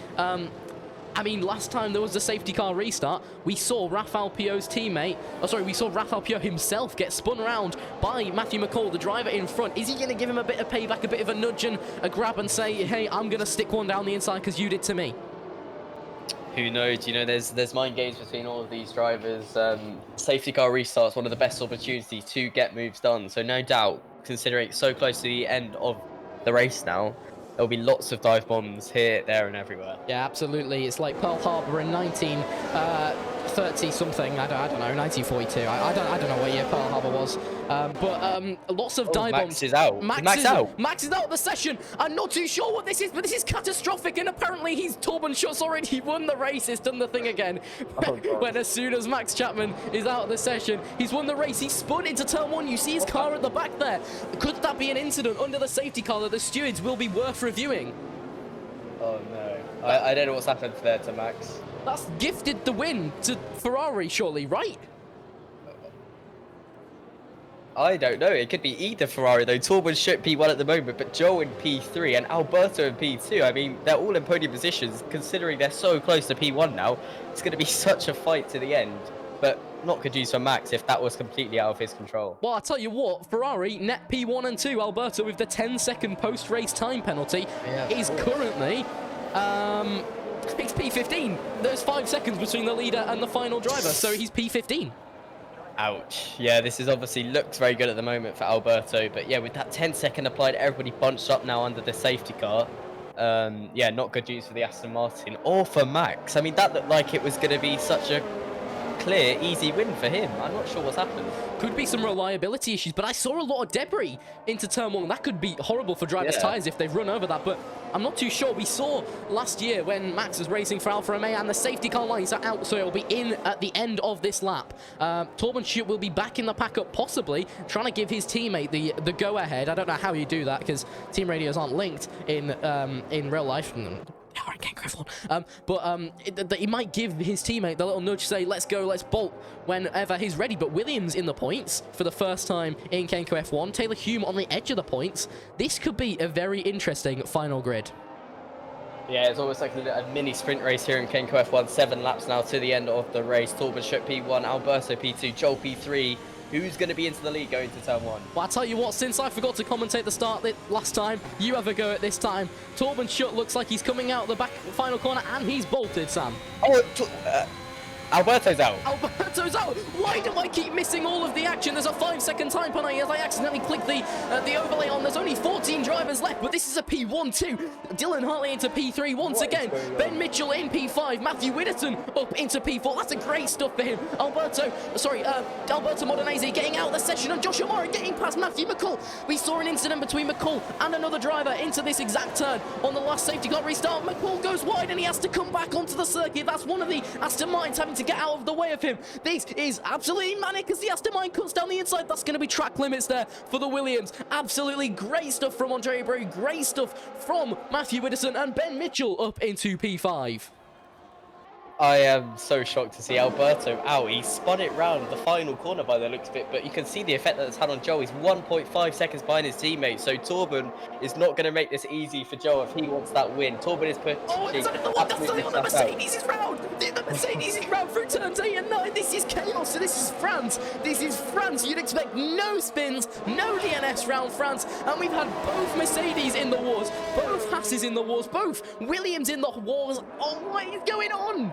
I mean, last time there was the safety car restart, we saw Rafael Pio's teammate, we saw Rafael Pio himself get spun around by Matthew McCall, the driver in front. Is he going to give him a bit of payback, a bit of a nudge and a grab, and say, hey, I'm going to stick one down the inside because you did to me? Who knows? You know, there's mind games between all of these drivers. Safety car restart's one of the best opportunities to get moves done. So no doubt, considering it's so close to the end of the race now, there'll be lots of dive bombs here, there, and everywhere. Yeah, absolutely. It's like Pearl Harbor in 1930 something. I don't know, 1942. I don't know what year Pearl Harbor was. But lots of dive bombs. Max is out. Max is out of the session. I'm not too sure what this is, but this is catastrophic. And apparently, Torben Schutt's already won the race. He's done the thing again. When as soon as Max Chapman is out of the session, he's won the race. He's spun into turn 1. You see his car at the back there. Could that be an incident under the safety car that the stewards will be worth reviewing? Oh no, I don't know what's happened there to Max. That's gifted the win to Ferrari, surely, right? I don't know. It could be either Ferrari, though. Torben Schutt P1 at the moment, but Joe in P3 and Alberto in P2. I mean, they're all in podium positions, considering they're so close to P1 now. It's going to be such a fight to the end, but not good news for Max if that was completely out of his control. Well, I'll tell you what, Ferrari, net P1 and 2, Alberto with the 10-second post-race time penalty is currently... it's P15. There's 5 seconds between the leader and the final driver, so he's P15. Ouch. Yeah, this is obviously looks very good at the moment for Alberto, but yeah, with that 10-second applied, everybody bunched up now under the safety car. Yeah, not good news for the Aston Martin or for Max. I mean, that looked like it was going to be such a clear, easy win for him. I'm not sure what's happened. Could be some reliability issues, but I saw a lot of debris into turn 1. That could be horrible for drivers' tyres if they've run over that, but I'm not too sure. We saw last year when Max was racing for Alfa Romeo and the safety car lines are out, so it'll be in at the end of this lap. Torben Schutt will be back in the pack up, possibly trying to give his teammate the go-ahead. I don't know how you do that because team radios aren't linked in real life. But he might give his teammate the little nudge, say, let's go, let's bolt whenever he's ready. But Williams in the points for the first time in Kenco F1. Taylor Hume on the edge of the points. This could be a very interesting final grid. Yeah, it's almost like a mini sprint race here in Kenco F1. 7 laps now to the end of the race. Torben Schutt P1, Alberto P2, Joel P3. Who's going to be into the lead going to turn 1? Well, I'll tell you what, since I forgot to commentate the start last time, you have a go at this time. Torben Schutt looks like he's coming out the back final corner, and he's bolted, Sam. Oh, Alberto's out. Alberto's out. Why do I keep missing all of the action? There's a 5-second time penalty as I accidentally click the overlay on. There's only 14 drivers left, but this is a P1-2. Dylan Hartley into P3 once again. Ben Mitchell in P5. Matthew Whitterton up into P4. That's a great stuff for him. Alberto Modenese getting out of the session, and Josh O'Mara getting past Matthew McCall. We saw an incident between McCall and another driver into this exact turn. On the last safety car restart, McCall goes wide and he has to come back onto the circuit. That's one of the Aston Martins having to get out of the way of him. This is absolutely manic as the Aston Martin cuts down the inside. That's going to be track limits there for the Williams. Absolutely great stuff from Andre Abreu. Great stuff from Matthew Whitterton, and Ben Mitchell up into P5. I am so shocked to see Alberto out. He spun it round the final corner by the looks of it, but you can see the effect that it's had on Joel. He's 1.5 seconds behind his teammate, so Torben is not going to make this easy for Joel if he wants that win. Torben is put. Oh, it's the Mercedes is round. The Mercedes is round through turns 8 and 9. This is chaos. So this is France. This is France. You'd expect no spins, no DNS round France, and we've had both Mercedes in the wars, both Hasses in the wars, both Williams in the wars. Oh, what is going on?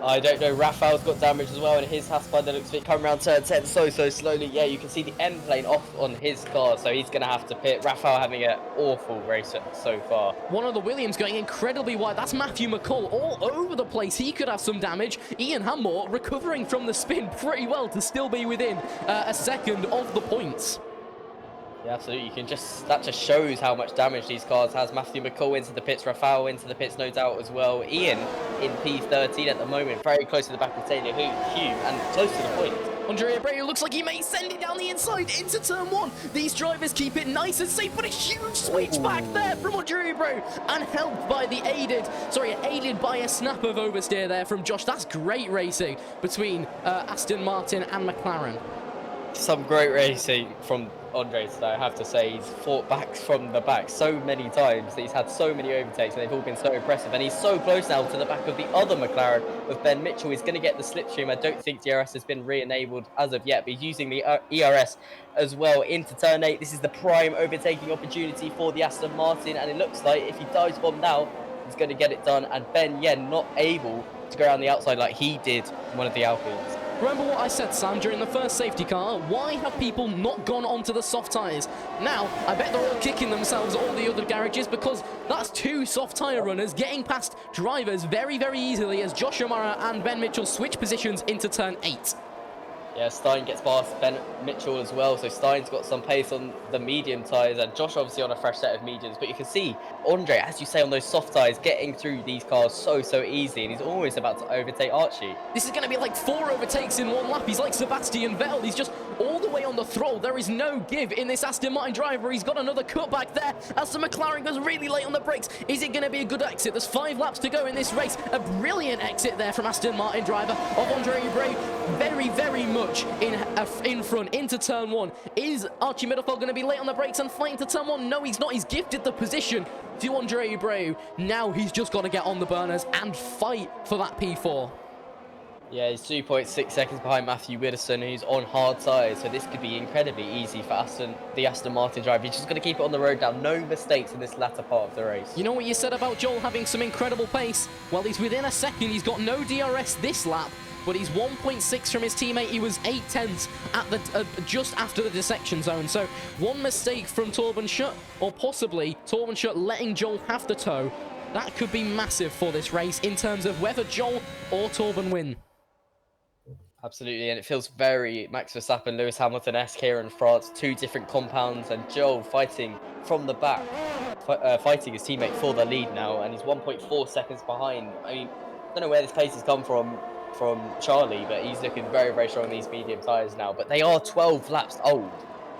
I don't know, Rafael's got damage as well, and his Haas by the looks of it coming around turn 10 so slowly. Yeah, you can see the end plane off on his car, so he's going to have to pit. Rafael having an awful race so far. One of the Williams going incredibly wide. That's Matthew McCall all over the place. He could have some damage. Ian Hammore recovering from the spin pretty well to still be within a second of the points. Yeah, absolutely. That just shows how much damage these cars has. Matthew McCall into the pits, Rafael into the pits, no doubt as well. Ian in P13 at the moment, very close to the back of Taylor Hume and close to the point. Andre Abreu looks like he may send it down the inside into turn 1. These drivers keep it nice and safe, but a huge switch back there from Andre Abreu, and helped by aided by a snap of oversteer there from Josh. That's great racing between Aston Martin and McLaren. Some great racing from Andre today, I have to say. He's fought back from the back so many times. He's had so many overtakes, and they've all been so impressive. And he's so close now to the back of the other McLaren with Ben Mitchell. He's going to get the slipstream. I don't think DRS has been re-enabled as of yet, but he's using the ERS as well into turn 8. This is the prime overtaking opportunity for the Aston Martin, and it looks like if he dives bomb now, he's going to get it done. And Ben, not able to go around the outside like he did in one of the Alpines. Remember what I said, Sam, during the first safety car? Why have people not gone onto the soft tyres? Now, I bet they're all kicking themselves at all the other garages, because that's 2 soft tyre runners getting past drivers very, very easily as Josh O'Mara and Ben Mitchell switch positions into turn 8. Yeah, Stein gets past Ben Mitchell as well, so Stein's got some pace on the medium tyres, and Josh obviously on a fresh set of mediums, but you can see Andre, as you say, on those soft tyres, getting through these cars so easy, and he's almost about to overtake Archie. This is going to be like 4 overtakes in one lap. He's like Sebastian Vettel. He's just all the way on the throttle. There is no give in this Aston Martin driver. He's got another cutback there as the McLaren goes really late on the brakes. Is it going to be a good exit? There's 5 laps to go in this race. A brilliant exit there from Aston Martin driver of Andre Abreu. Very, very much in front into turn 1. Is Archie Middlefeld going to be late on the brakes and flying to turn 1? No, he's not. He's gifted the position to Andre Abreu. Now he's just got to get on the burners and fight for that P4. Yeah, he's 2.6 seconds behind Matthew Whitterton, who's on hard tyres, so this could be incredibly easy for the Aston Martin driver. He's just going to keep it on the road now. No mistakes in this latter part of the race. You know what you said about Joel having some incredible pace? Well, he's within a second. He's got no DRS this lap, but he's 1.6 from his teammate. He was 0.8 at the just after the dissection zone. So one mistake from Torben Schutt, or possibly Torben Schutt letting Joel have the tow, that could be massive for this race in terms of whether Joel or Torben win. Absolutely, and it feels very Max Verstappen, Lewis Hamilton-esque here in France. 2 different compounds, and Joel fighting from the back, fighting his teammate for the lead now, and he's 1.4 seconds behind. I mean, I don't know where this pace has come from Charlie, but he's looking very, very strong in these medium tyres now. But they are 12 laps old.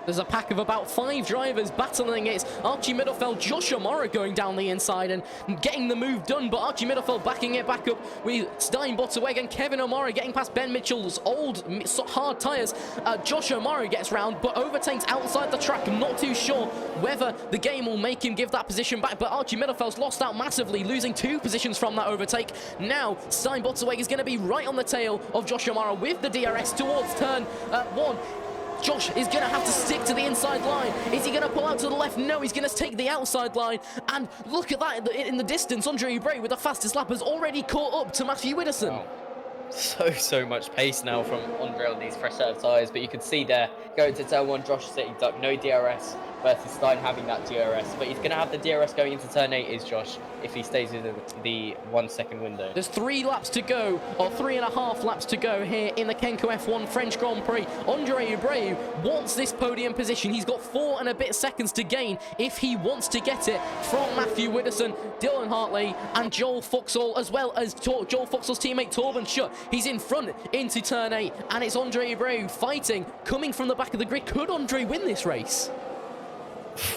There's a pack of about 5 drivers battling. It's Archie Middlefeld, Josh O'Mara going down the inside and getting the move done, but Archie Middlefeld backing it back up with Stein Botterweg and Kevin O'Mara getting past Ben Mitchell's old hard tyres. Josh O'Mara gets round, but overtakes outside the track. I'm not too sure whether the game will make him give that position back, but Archie Middlefeld's lost out massively, losing 2 positions from that overtake. Now, Stein Botterweg is going to be right on the tail of Josh O'Mara with the DRS towards turn 1. Josh is going to have to stick to the inside line. Is he going to pull out to the left? No, he's going to take the outside line. And look at that in the distance. Andre Abreu with the fastest lap has already caught up to Matthew Whitterton. Wow. so much pace now from Andre on these fresh set of tyres, but you can see there going to turn 1, Josh sitting duck, no DRS versus Stein having that DRS, but he's going to have the DRS going into turn 8 is Josh if he stays within the 1 second window. There's 3 laps to go, or 3.5 laps to go here in the Kenco F1 French Grand Prix. Andre Abreu wants this podium position. He's got 4 and a bit seconds to gain if he wants to get it from Matthew Widdowson, Dylan Hartley, and Joel Fuxall, as well as Joel Fuxall's teammate Torben Schutt. He's in front into turn 8, and it's Andre Abreu fighting, coming from the back of the grid. Could Andre win this race?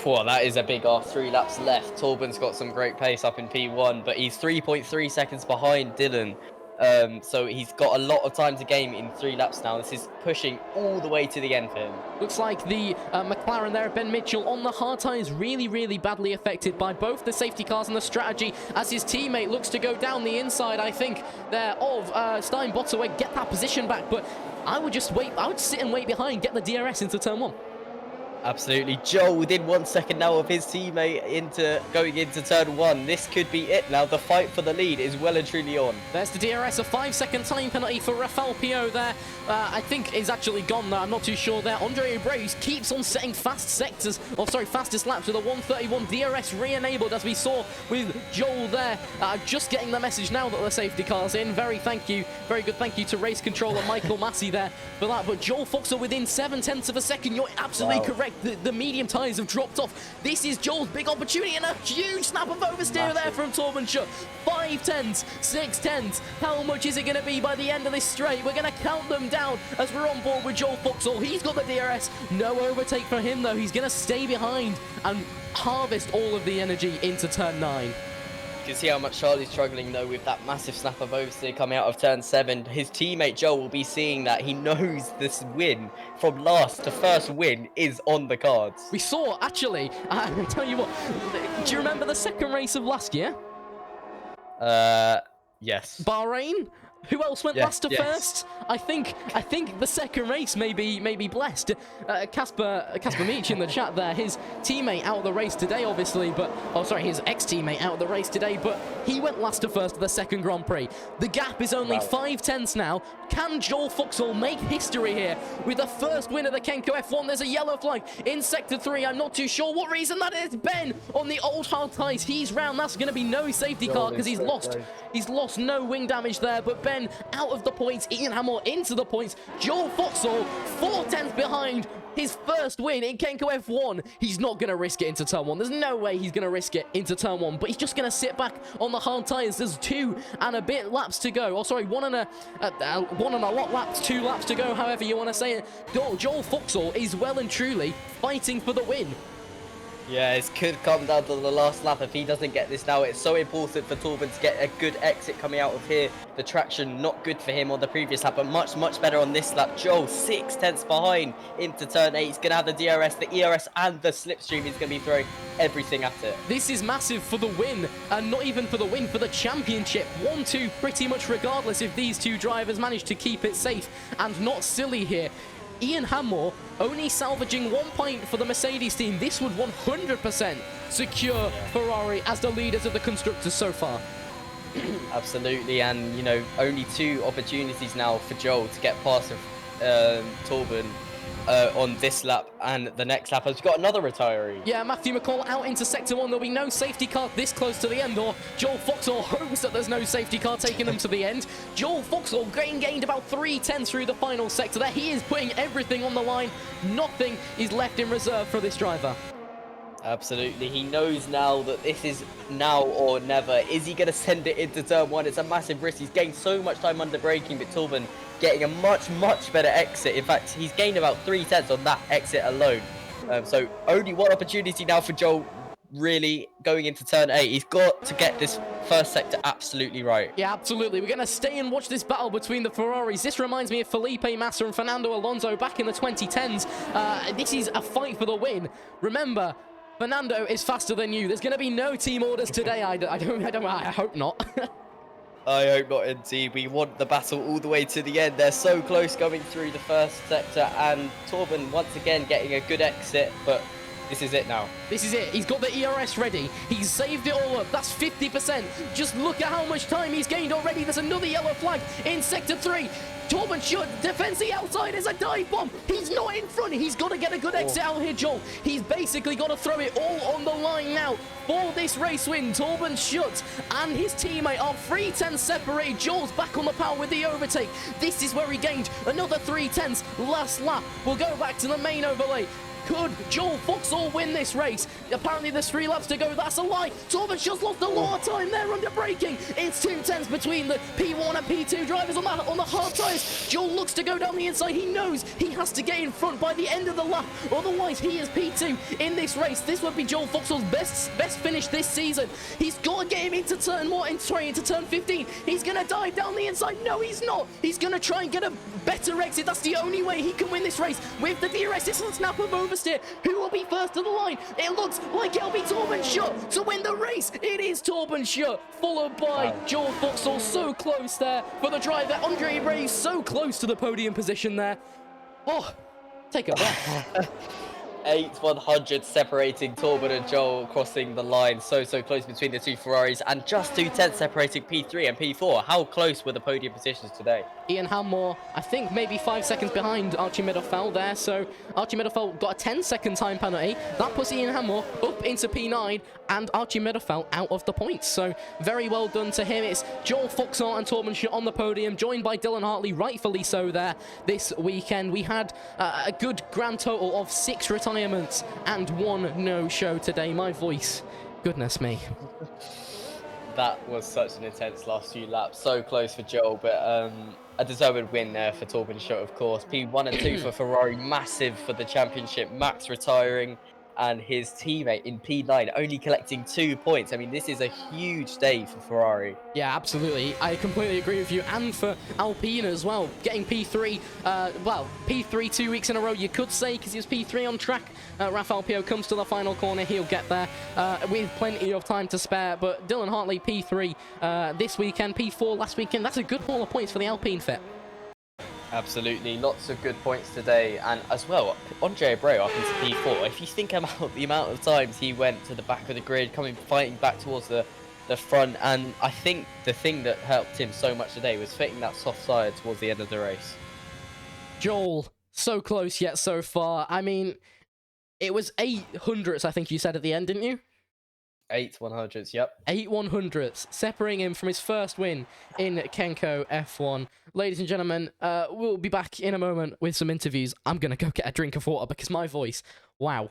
Well, that is a big off. 3 laps left. Torben's got some great pace up in P1, but he's 3.3 seconds behind Dylan. So he's got a lot of time to gain in 3 laps now. This is pushing all the way to the end for him. Looks like the McLaren there, Ben Mitchell, on the hard tyres, really badly affected by both the safety cars and the strategy, as his teammate looks to go down the inside, I think, there of Stein Botterweg, get that position back. But I would just wait. I would sit and wait behind, get the DRS into turn 1. Absolutely. Joel within 1 second now of his teammate going into turn 1. This could be it now. The fight for the lead is well and truly on. There's the DRS, a 5-second time penalty for Rafael Pio there. I think is actually gone there. I'm not too sure there. Andre Abreu keeps on setting fastest laps with a 1:31 DRS re-enabled, as we saw with Joel there. Just getting the message now that the safety car's in. Very good thank you to race controller Michael Massey there for that. But Joel Fuxall within 0.7 of a second. You're absolutely correct. The medium tyres have dropped off. This is Joel's big opportunity, and a huge snap of oversteer there from Torben Schutt. 5 tenths, 6 tenths. How much is it going to be by the end of this straight? We're going to count them down as we're on board with Joel Fuxall. He's got the DRS. No overtake for him, though. He's going to stay behind and harvest all of the energy into turn 9. You can see how much Charlie's struggling though with that massive snap of oversteer coming out of turn 7. His teammate Joel will be seeing that. He knows this win from last to first win is on the cards. We saw, actually, I'll tell you what, do you remember the second race of last year? Yes. Bahrain? Who else went last to first? I think the second race may be blessed. Casper Meach in the chat there, his teammate out of the race today, obviously, but his ex-teammate out of the race today, but he went last to first for the second Grand Prix. The gap is only 5 tenths now. Can Joel Fuxall make history here with the first win of the Kenco F1? There's a yellow flag in sector 3. I'm not too sure what reason that is. Ben on the old hard tyres, he's round. That's going to be no safety car because he's lost no wing damage there. But Ben out of the points, Ian Hamill into the points. Joel Fuxall 4 tenths behind. His first win in Kenco F1. He's not going to risk it into turn 1. There's no way he's going to risk it into turn 1. But he's just going to sit back on the hard tyres. There's 2 and a bit laps to go. Oh, sorry, 1 and a lot laps, 2 laps to go, however you want to say it. Joel Fuxall is well and truly fighting for the win. Yeah, it could come down to the last lap if he doesn't get this now. It's so important for Torben to get a good exit coming out of here. The traction not good for him on the previous lap, but much better on this lap. Joel 6 tenths behind into turn 8. He's going to have the DRS, the ERS and the slipstream. He's going to be throwing everything at it. This is massive for the win, and not even for the win, for the championship. 1-2 pretty much regardless if these 2 drivers manage to keep it safe and not silly here. Ian Hamill only salvaging 1 point for the Mercedes team. This would 100% secure Ferrari as the leaders of the constructors so far. Absolutely, and you know, only 2 opportunities now for Joel to get past Torben on this lap and the next lap, as we've got another retiree. Yeah, Matthew McCall out into sector 1. There'll be no safety car this close to the end, or Joel Fuxall hopes that there's no safety car taking them to the end. Joel Fuxall gained about 3 tenths through the final sector there. He is putting everything on the line. Nothing is left in reserve for this driver. Absolutely, he knows now that this is now or never. Is he going to send it into turn 1? It's a massive risk. He's gained so much time under braking, but Torben getting a much better exit. In fact, he's gained about 3 tenths on that exit alone. So only 1 opportunity now for Joel, really going into turn 8. He's got to get this first sector absolutely right. Yeah, absolutely. We're going to stay and watch this battle between the Ferraris. This reminds me of Felipe Massa and Fernando Alonso back in the 2010s. This is a fight for the win. Remember, Fernando is faster than you. There's going to be no team orders today. I hope not. I hope not, indeed. We want the battle all the way to the end. They're so close going through the first sector, and Torben once again getting a good exit, but This is it now. This is it. He's got the ERS ready. He's saved it all up. That's 50%. Just look at how much time he's gained already. There's another yellow flag in Sector 3. Torben should defends the outside as a dive bomb. He's not in front. He's got to get a good exit out here, Joel. He's basically got to throw it all on the line now for this race win. Torben Schutt and his teammate are 3/10 separated. Joel's back on the power with the overtake. This is where he gained another 3/10 last lap. We'll go back to the main overlay. Could Joel Foxall win this race? Apparently there's 3 laps to go. That's a lie. Torben Schutt lost a lot of time there under braking. It's 2/10 between the P1 and P2 drivers on the hard tyres. Joel looks to go down the inside. He knows he has to get in front by the end of the lap. Otherwise, he is P2 in this race. This would be Joel Foxall's best finish this season. He's got to get him into turn into turn 15. He's going to dive down the inside. No, he's not. He's going to try and get a better exit. That's the only way he can win this race. With the DRS, it's a snap of oversteer. Who will be first to the line? It looks like it'll be Torben Schutt to win the race. It is Torben Schutt, followed by Joel Foxall. So close there for the driver. Andre Ray so close to the podium position there. Oh, take a breath. 8/100 separating Torben and Joel, crossing the line so close between the two Ferraris, and just 2/10 separating P3 and P4. How close were the podium positions today? Ian Hammore, I think maybe 5 seconds behind Archie Middelfeld there, so Archie Middelfeld got a 10-second time penalty. That puts Ian Hammore up into P9 and Archie Middelfeld out of the points, so very well done to him. It's Joel Foxall and Torben Schutt on the podium, joined by Dylan Hartley, rightfully so there this weekend. We had a good grand total of 6 retirements and 1 no-show today. My voice, goodness me. That was such an intense last few laps. So close for Joel, but a deserved win there for Torben Schutt, of course. P1 and 2 for Ferrari, massive for the championship. Max retiring, and his teammate in P9 only collecting 2 points. I mean, this is a huge day for Ferrari. Yeah, absolutely. I completely agree with you. And for Alpine as well, getting P3, well, P3 2 weeks in a row, you could say, because he was P3 on track. Rafael Pio comes to the final corner. He'll get there with plenty of time to spare. But Dylan Hartley, P3 this weekend, P4 last weekend. That's a good haul of points for the Alpine fit. Absolutely, lots of good points today, and as well, Andre Abreu up into P4. If you think about the amount of times he went to the back of the grid, fighting back towards the front, and I think the thing that helped him so much today was fitting that soft side towards the end of the race. Joel, so close yet so far. I mean, it was 800ths, I think you said at the end, didn't you? 8/100ths, yep. 8/100ths, separating him from his first win in Kenco F1. Ladies and gentlemen, we'll be back in a moment with some interviews. I'm going to go get a drink of water because my voice, wow.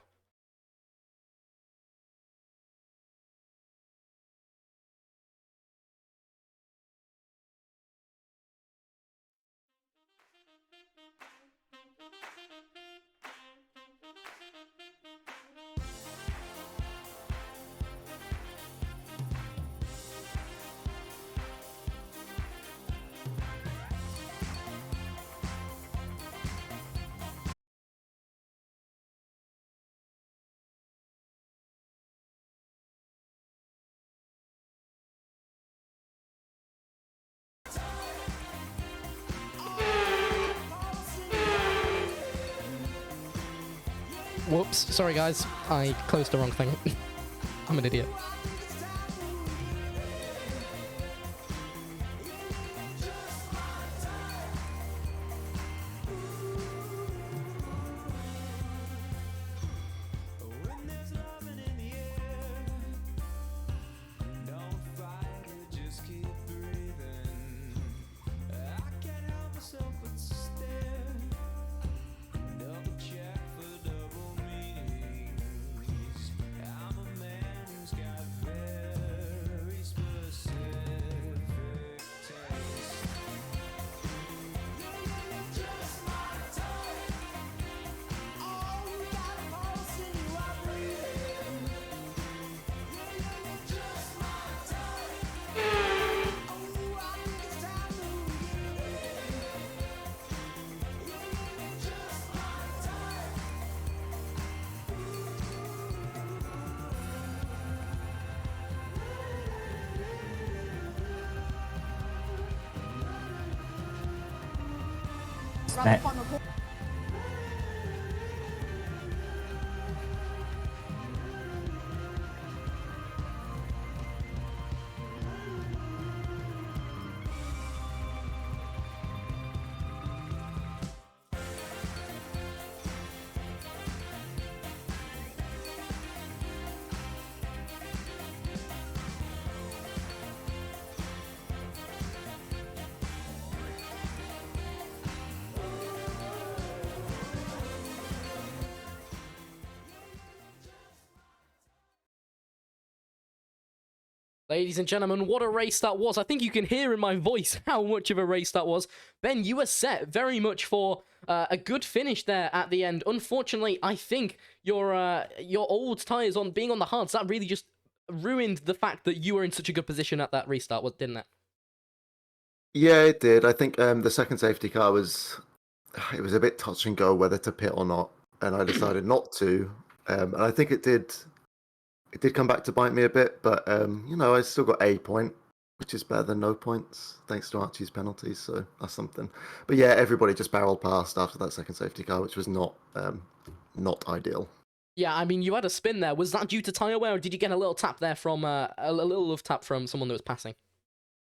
Whoops, sorry guys, I closed the wrong thing. I'm an idiot. Ladies and gentlemen, what a race that was. I think you can hear in my voice how much of a race that was. Ben, you were set very much for a good finish there at the end. Unfortunately, I think your old tyres on being on the hards, that really just ruined the fact that you were in such a good position at that restart, didn't it? Yeah, it did. I think the second safety car it was a bit touch and go whether to pit or not, and I decided not to. And I think it did come back to bite me a bit, but I still got a point, which is better than no points, thanks to Archie's penalties, so that's something. But yeah, everybody just barreled past after that second safety car, which was not ideal. Yeah, I mean, you had a spin there. Was that due to tyre wear, or did you get a little tap there from a little love tap from someone that was passing?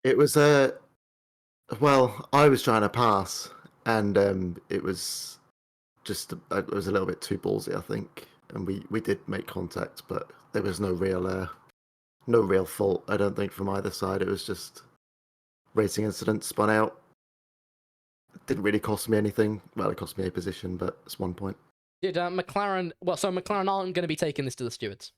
It was well, I was trying to pass, and it was it was a little bit too ballsy, I think, and we did make contact, but there was no real fault, I don't think, from either side. It was just racing incident, spun out. It didn't really cost me anything. Well, it cost me a position, but it's 1 point. Did McLaren... Well, so McLaren aren't going to be taking this to the stewards?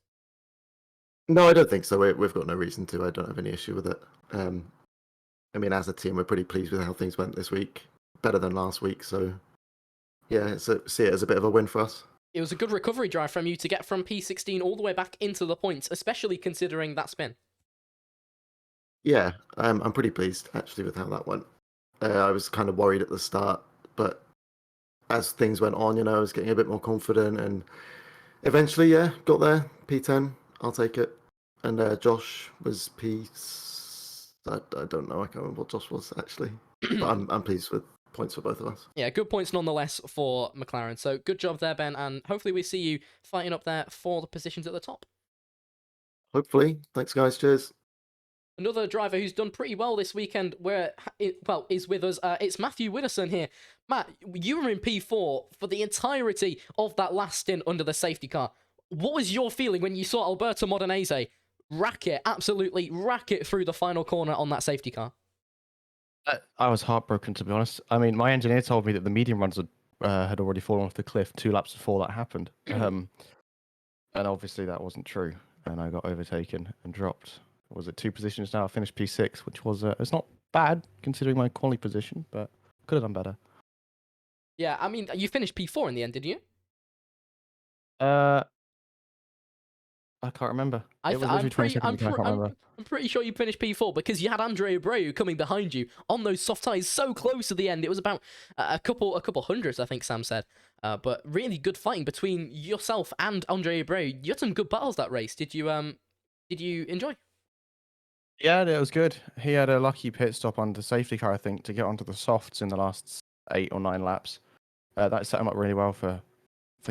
No, I don't think so. We've got no reason to. I don't have any issue with it. I mean, as a team, we're pretty pleased with how things went this week. Better than last week, so yeah, see it as a bit of a win for us. It was a good recovery drive from you to get from P16 all the way back into the points, especially considering that spin. Yeah, I'm pretty pleased actually with how that went. I was kind of worried at the start, but as things went on, I was getting a bit more confident, and eventually, yeah, got there. P10, I'll take it. And Josh was P. I don't know. I can't remember what Josh was actually, but I'm pleased with points for both of us. Yeah, good points nonetheless for McLaren. So good job there, Ben, and hopefully we see you fighting up there for the positions at the top. Hopefully. Thanks, guys. Cheers. Another driver who's done pretty well this weekend, is with us. It's Matthew Widdowson here. Matt, you were in P4 for the entirety of that last stint under the safety car. What was your feeling when you saw Alberto Modenese absolutely rack it through the final corner on that safety car? I was heartbroken, to be honest. I mean, my engineer told me that the medium runs had already fallen off the cliff 2 laps before that happened. And obviously that wasn't true. And I got overtaken and dropped. Was it 2 positions now? I finished P6, which was it's not bad considering my quali position, but could have done better. Yeah, I mean, you finished P4 in the end, didn't you? I can't remember. I'm pretty sure you finished P4 because you had Andre Abreu coming behind you on those soft tyres so close to the end. It was about a couple hundreds, I think Sam said. But really good fighting between yourself and Andre Abreu. You had some good battles that race. Did you enjoy? Yeah, it was good. He had a lucky pit stop on the safety car, I think, to get onto the softs in the last 8 or 9 laps. That set him up really well for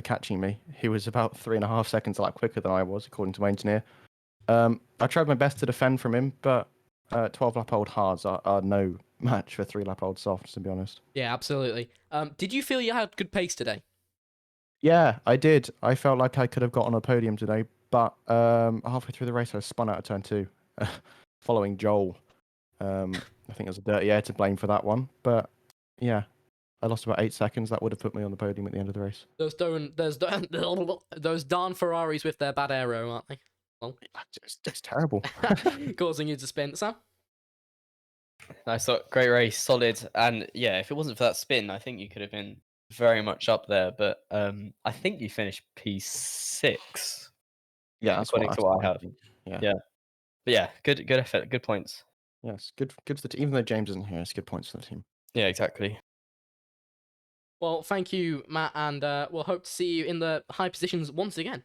catching me. He was about 3.5 seconds quicker than I was, according to my engineer. I tried my best to defend from him, but 12-lap-old hards are no match for 3-lap-old softs, to be honest. Yeah, absolutely. Did you feel you had good pace today? Yeah, I did. I felt like I could have got on a podium today, but halfway through the race, I spun out of turn 2, following Joel. I think it was a dirty air to blame for that one, but yeah. I lost about 8 seconds. That would have put me on the podium at the end of the race. Those darn Ferraris with their bad aero, aren't they? Well, it's terrible. Causing you to spin. Sam? Nice, great race, solid. And yeah, if it wasn't for that spin, I think you could have been very much up there. But I think you finished P6. Yeah, according to what I have. Yeah. But yeah, good effort, good points. Yes, good for the team. Even though James isn't here, it's good points for the team. Yeah, exactly. Well, thank you, Matt, and we'll hope to see you in the high positions once again.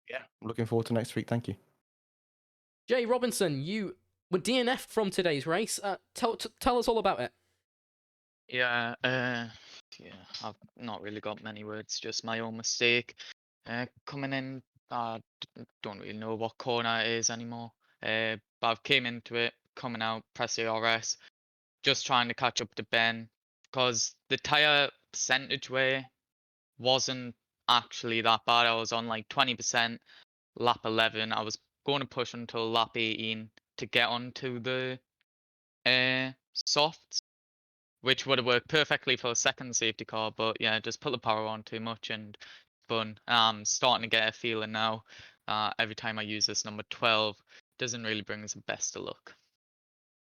Yeah, I'm looking forward to next week. Thank you. Jay Robinson, you were DNF'd from today's race. Tell us all about it. Yeah, I've not really got many words, just my own mistake. Coming in, I don't really know what corner it is anymore. But I came into it, coming out, press ARS, just trying to catch up to Ben, because the tyre percentage way wasn't actually that bad. I was on like 20%, lap 11. I was going to push until lap 18 to get onto the softs, which would have worked perfectly for a second safety car, but yeah, just put the power on too much and fun. I'm starting to get a feeling now, every time I use this number 12, doesn't really bring us the best of luck.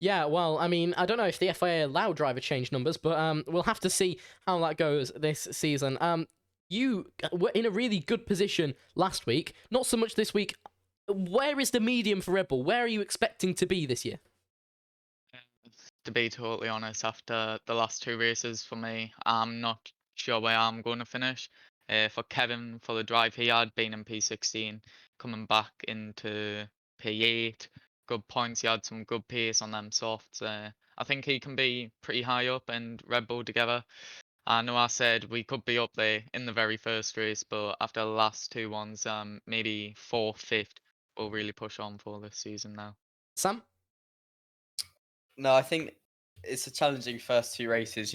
Yeah, well, I mean, I don't know if the FIA allow driver change numbers, but we'll have to see how that goes this season. You were in a really good position last week, not so much this week. Where is the medium for Red Bull? Where are you expecting to be this year? To be totally honest, after the last 2 races for me, I'm not sure where I'm going to finish. For Kevin, for the drive he had, being in P16, coming back into P8, good points, he had some good pace on them softs. I think he can be pretty high up and Red Bull together. I know I said we could be up there in the very first race, but after the last 2 ones, maybe 4th, 5th, we'll really push on for this season now. Sam? No, I think it's a challenging first 2 races,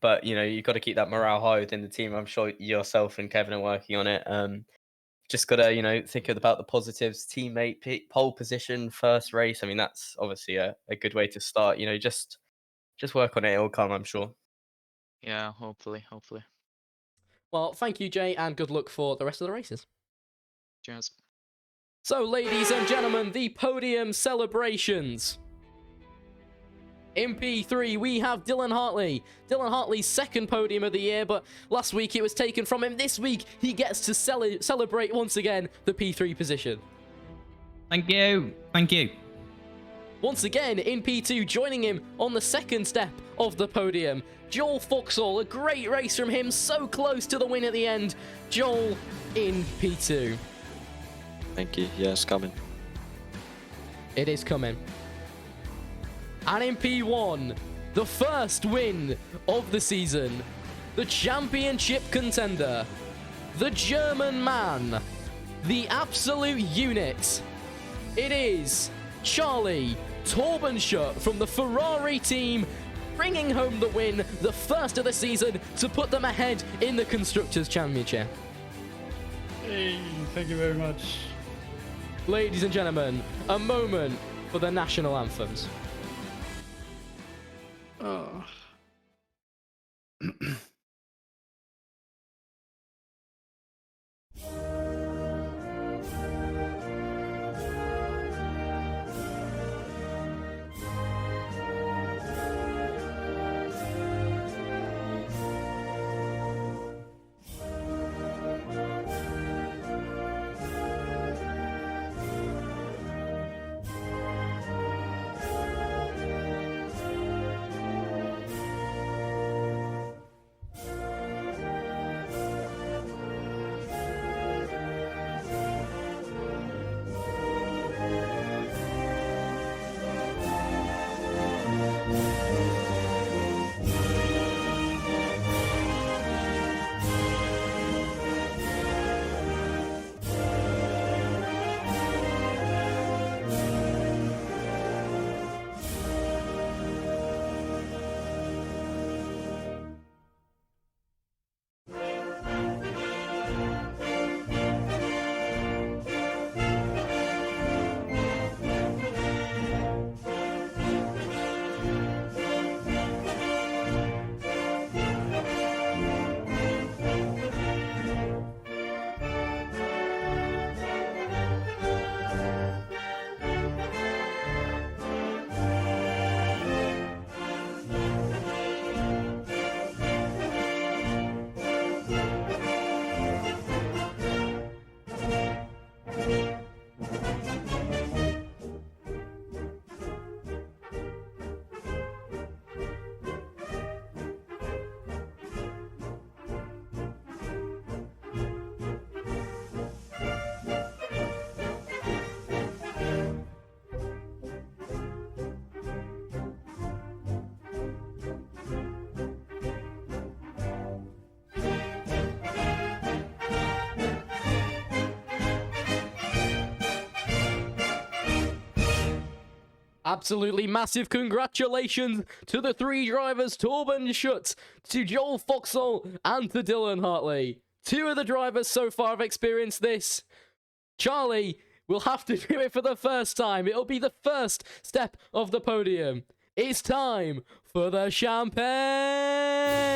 but you've got to keep that morale high within the team. I'm sure yourself and Kevin are working on it. Just got to, think about the positives. Teammate pole position, first race. I mean, that's obviously a good way to start. Just work on it. It'll come, I'm sure. Yeah, hopefully. Well, thank you, Jay, and good luck for the rest of the races. Cheers. So, ladies and gentlemen, the podium celebrations. In P3, we have Dylan Hartley. Dylan Hartley's second podium of the year, but last week it was taken from him. This week, he gets to celebrate once again the P3 position. Thank you. Once again, in P2, joining him on the second step of the podium, Joel Foxall. A great race from him, so close to the win at the end. Joel in P2. Thank you. Yeah, it's coming. It is coming. And in P1, the first win of the season, the championship contender, the German man, the absolute unit. It is Charlie Torbenschut from the Ferrari team, bringing home the win, the first of the season, to put them ahead in the Constructors' Championship. Hey, thank you very much. Ladies and gentlemen, a moment for the national anthems. Oh. Absolutely massive congratulations to the 3 drivers, Torbenschut, to Joel Foxall, and to Dylan Hartley. 2 of the drivers so far have experienced this. Charlie will have to do it for the first time. It'll be the first step of the podium. It's time for the champagne!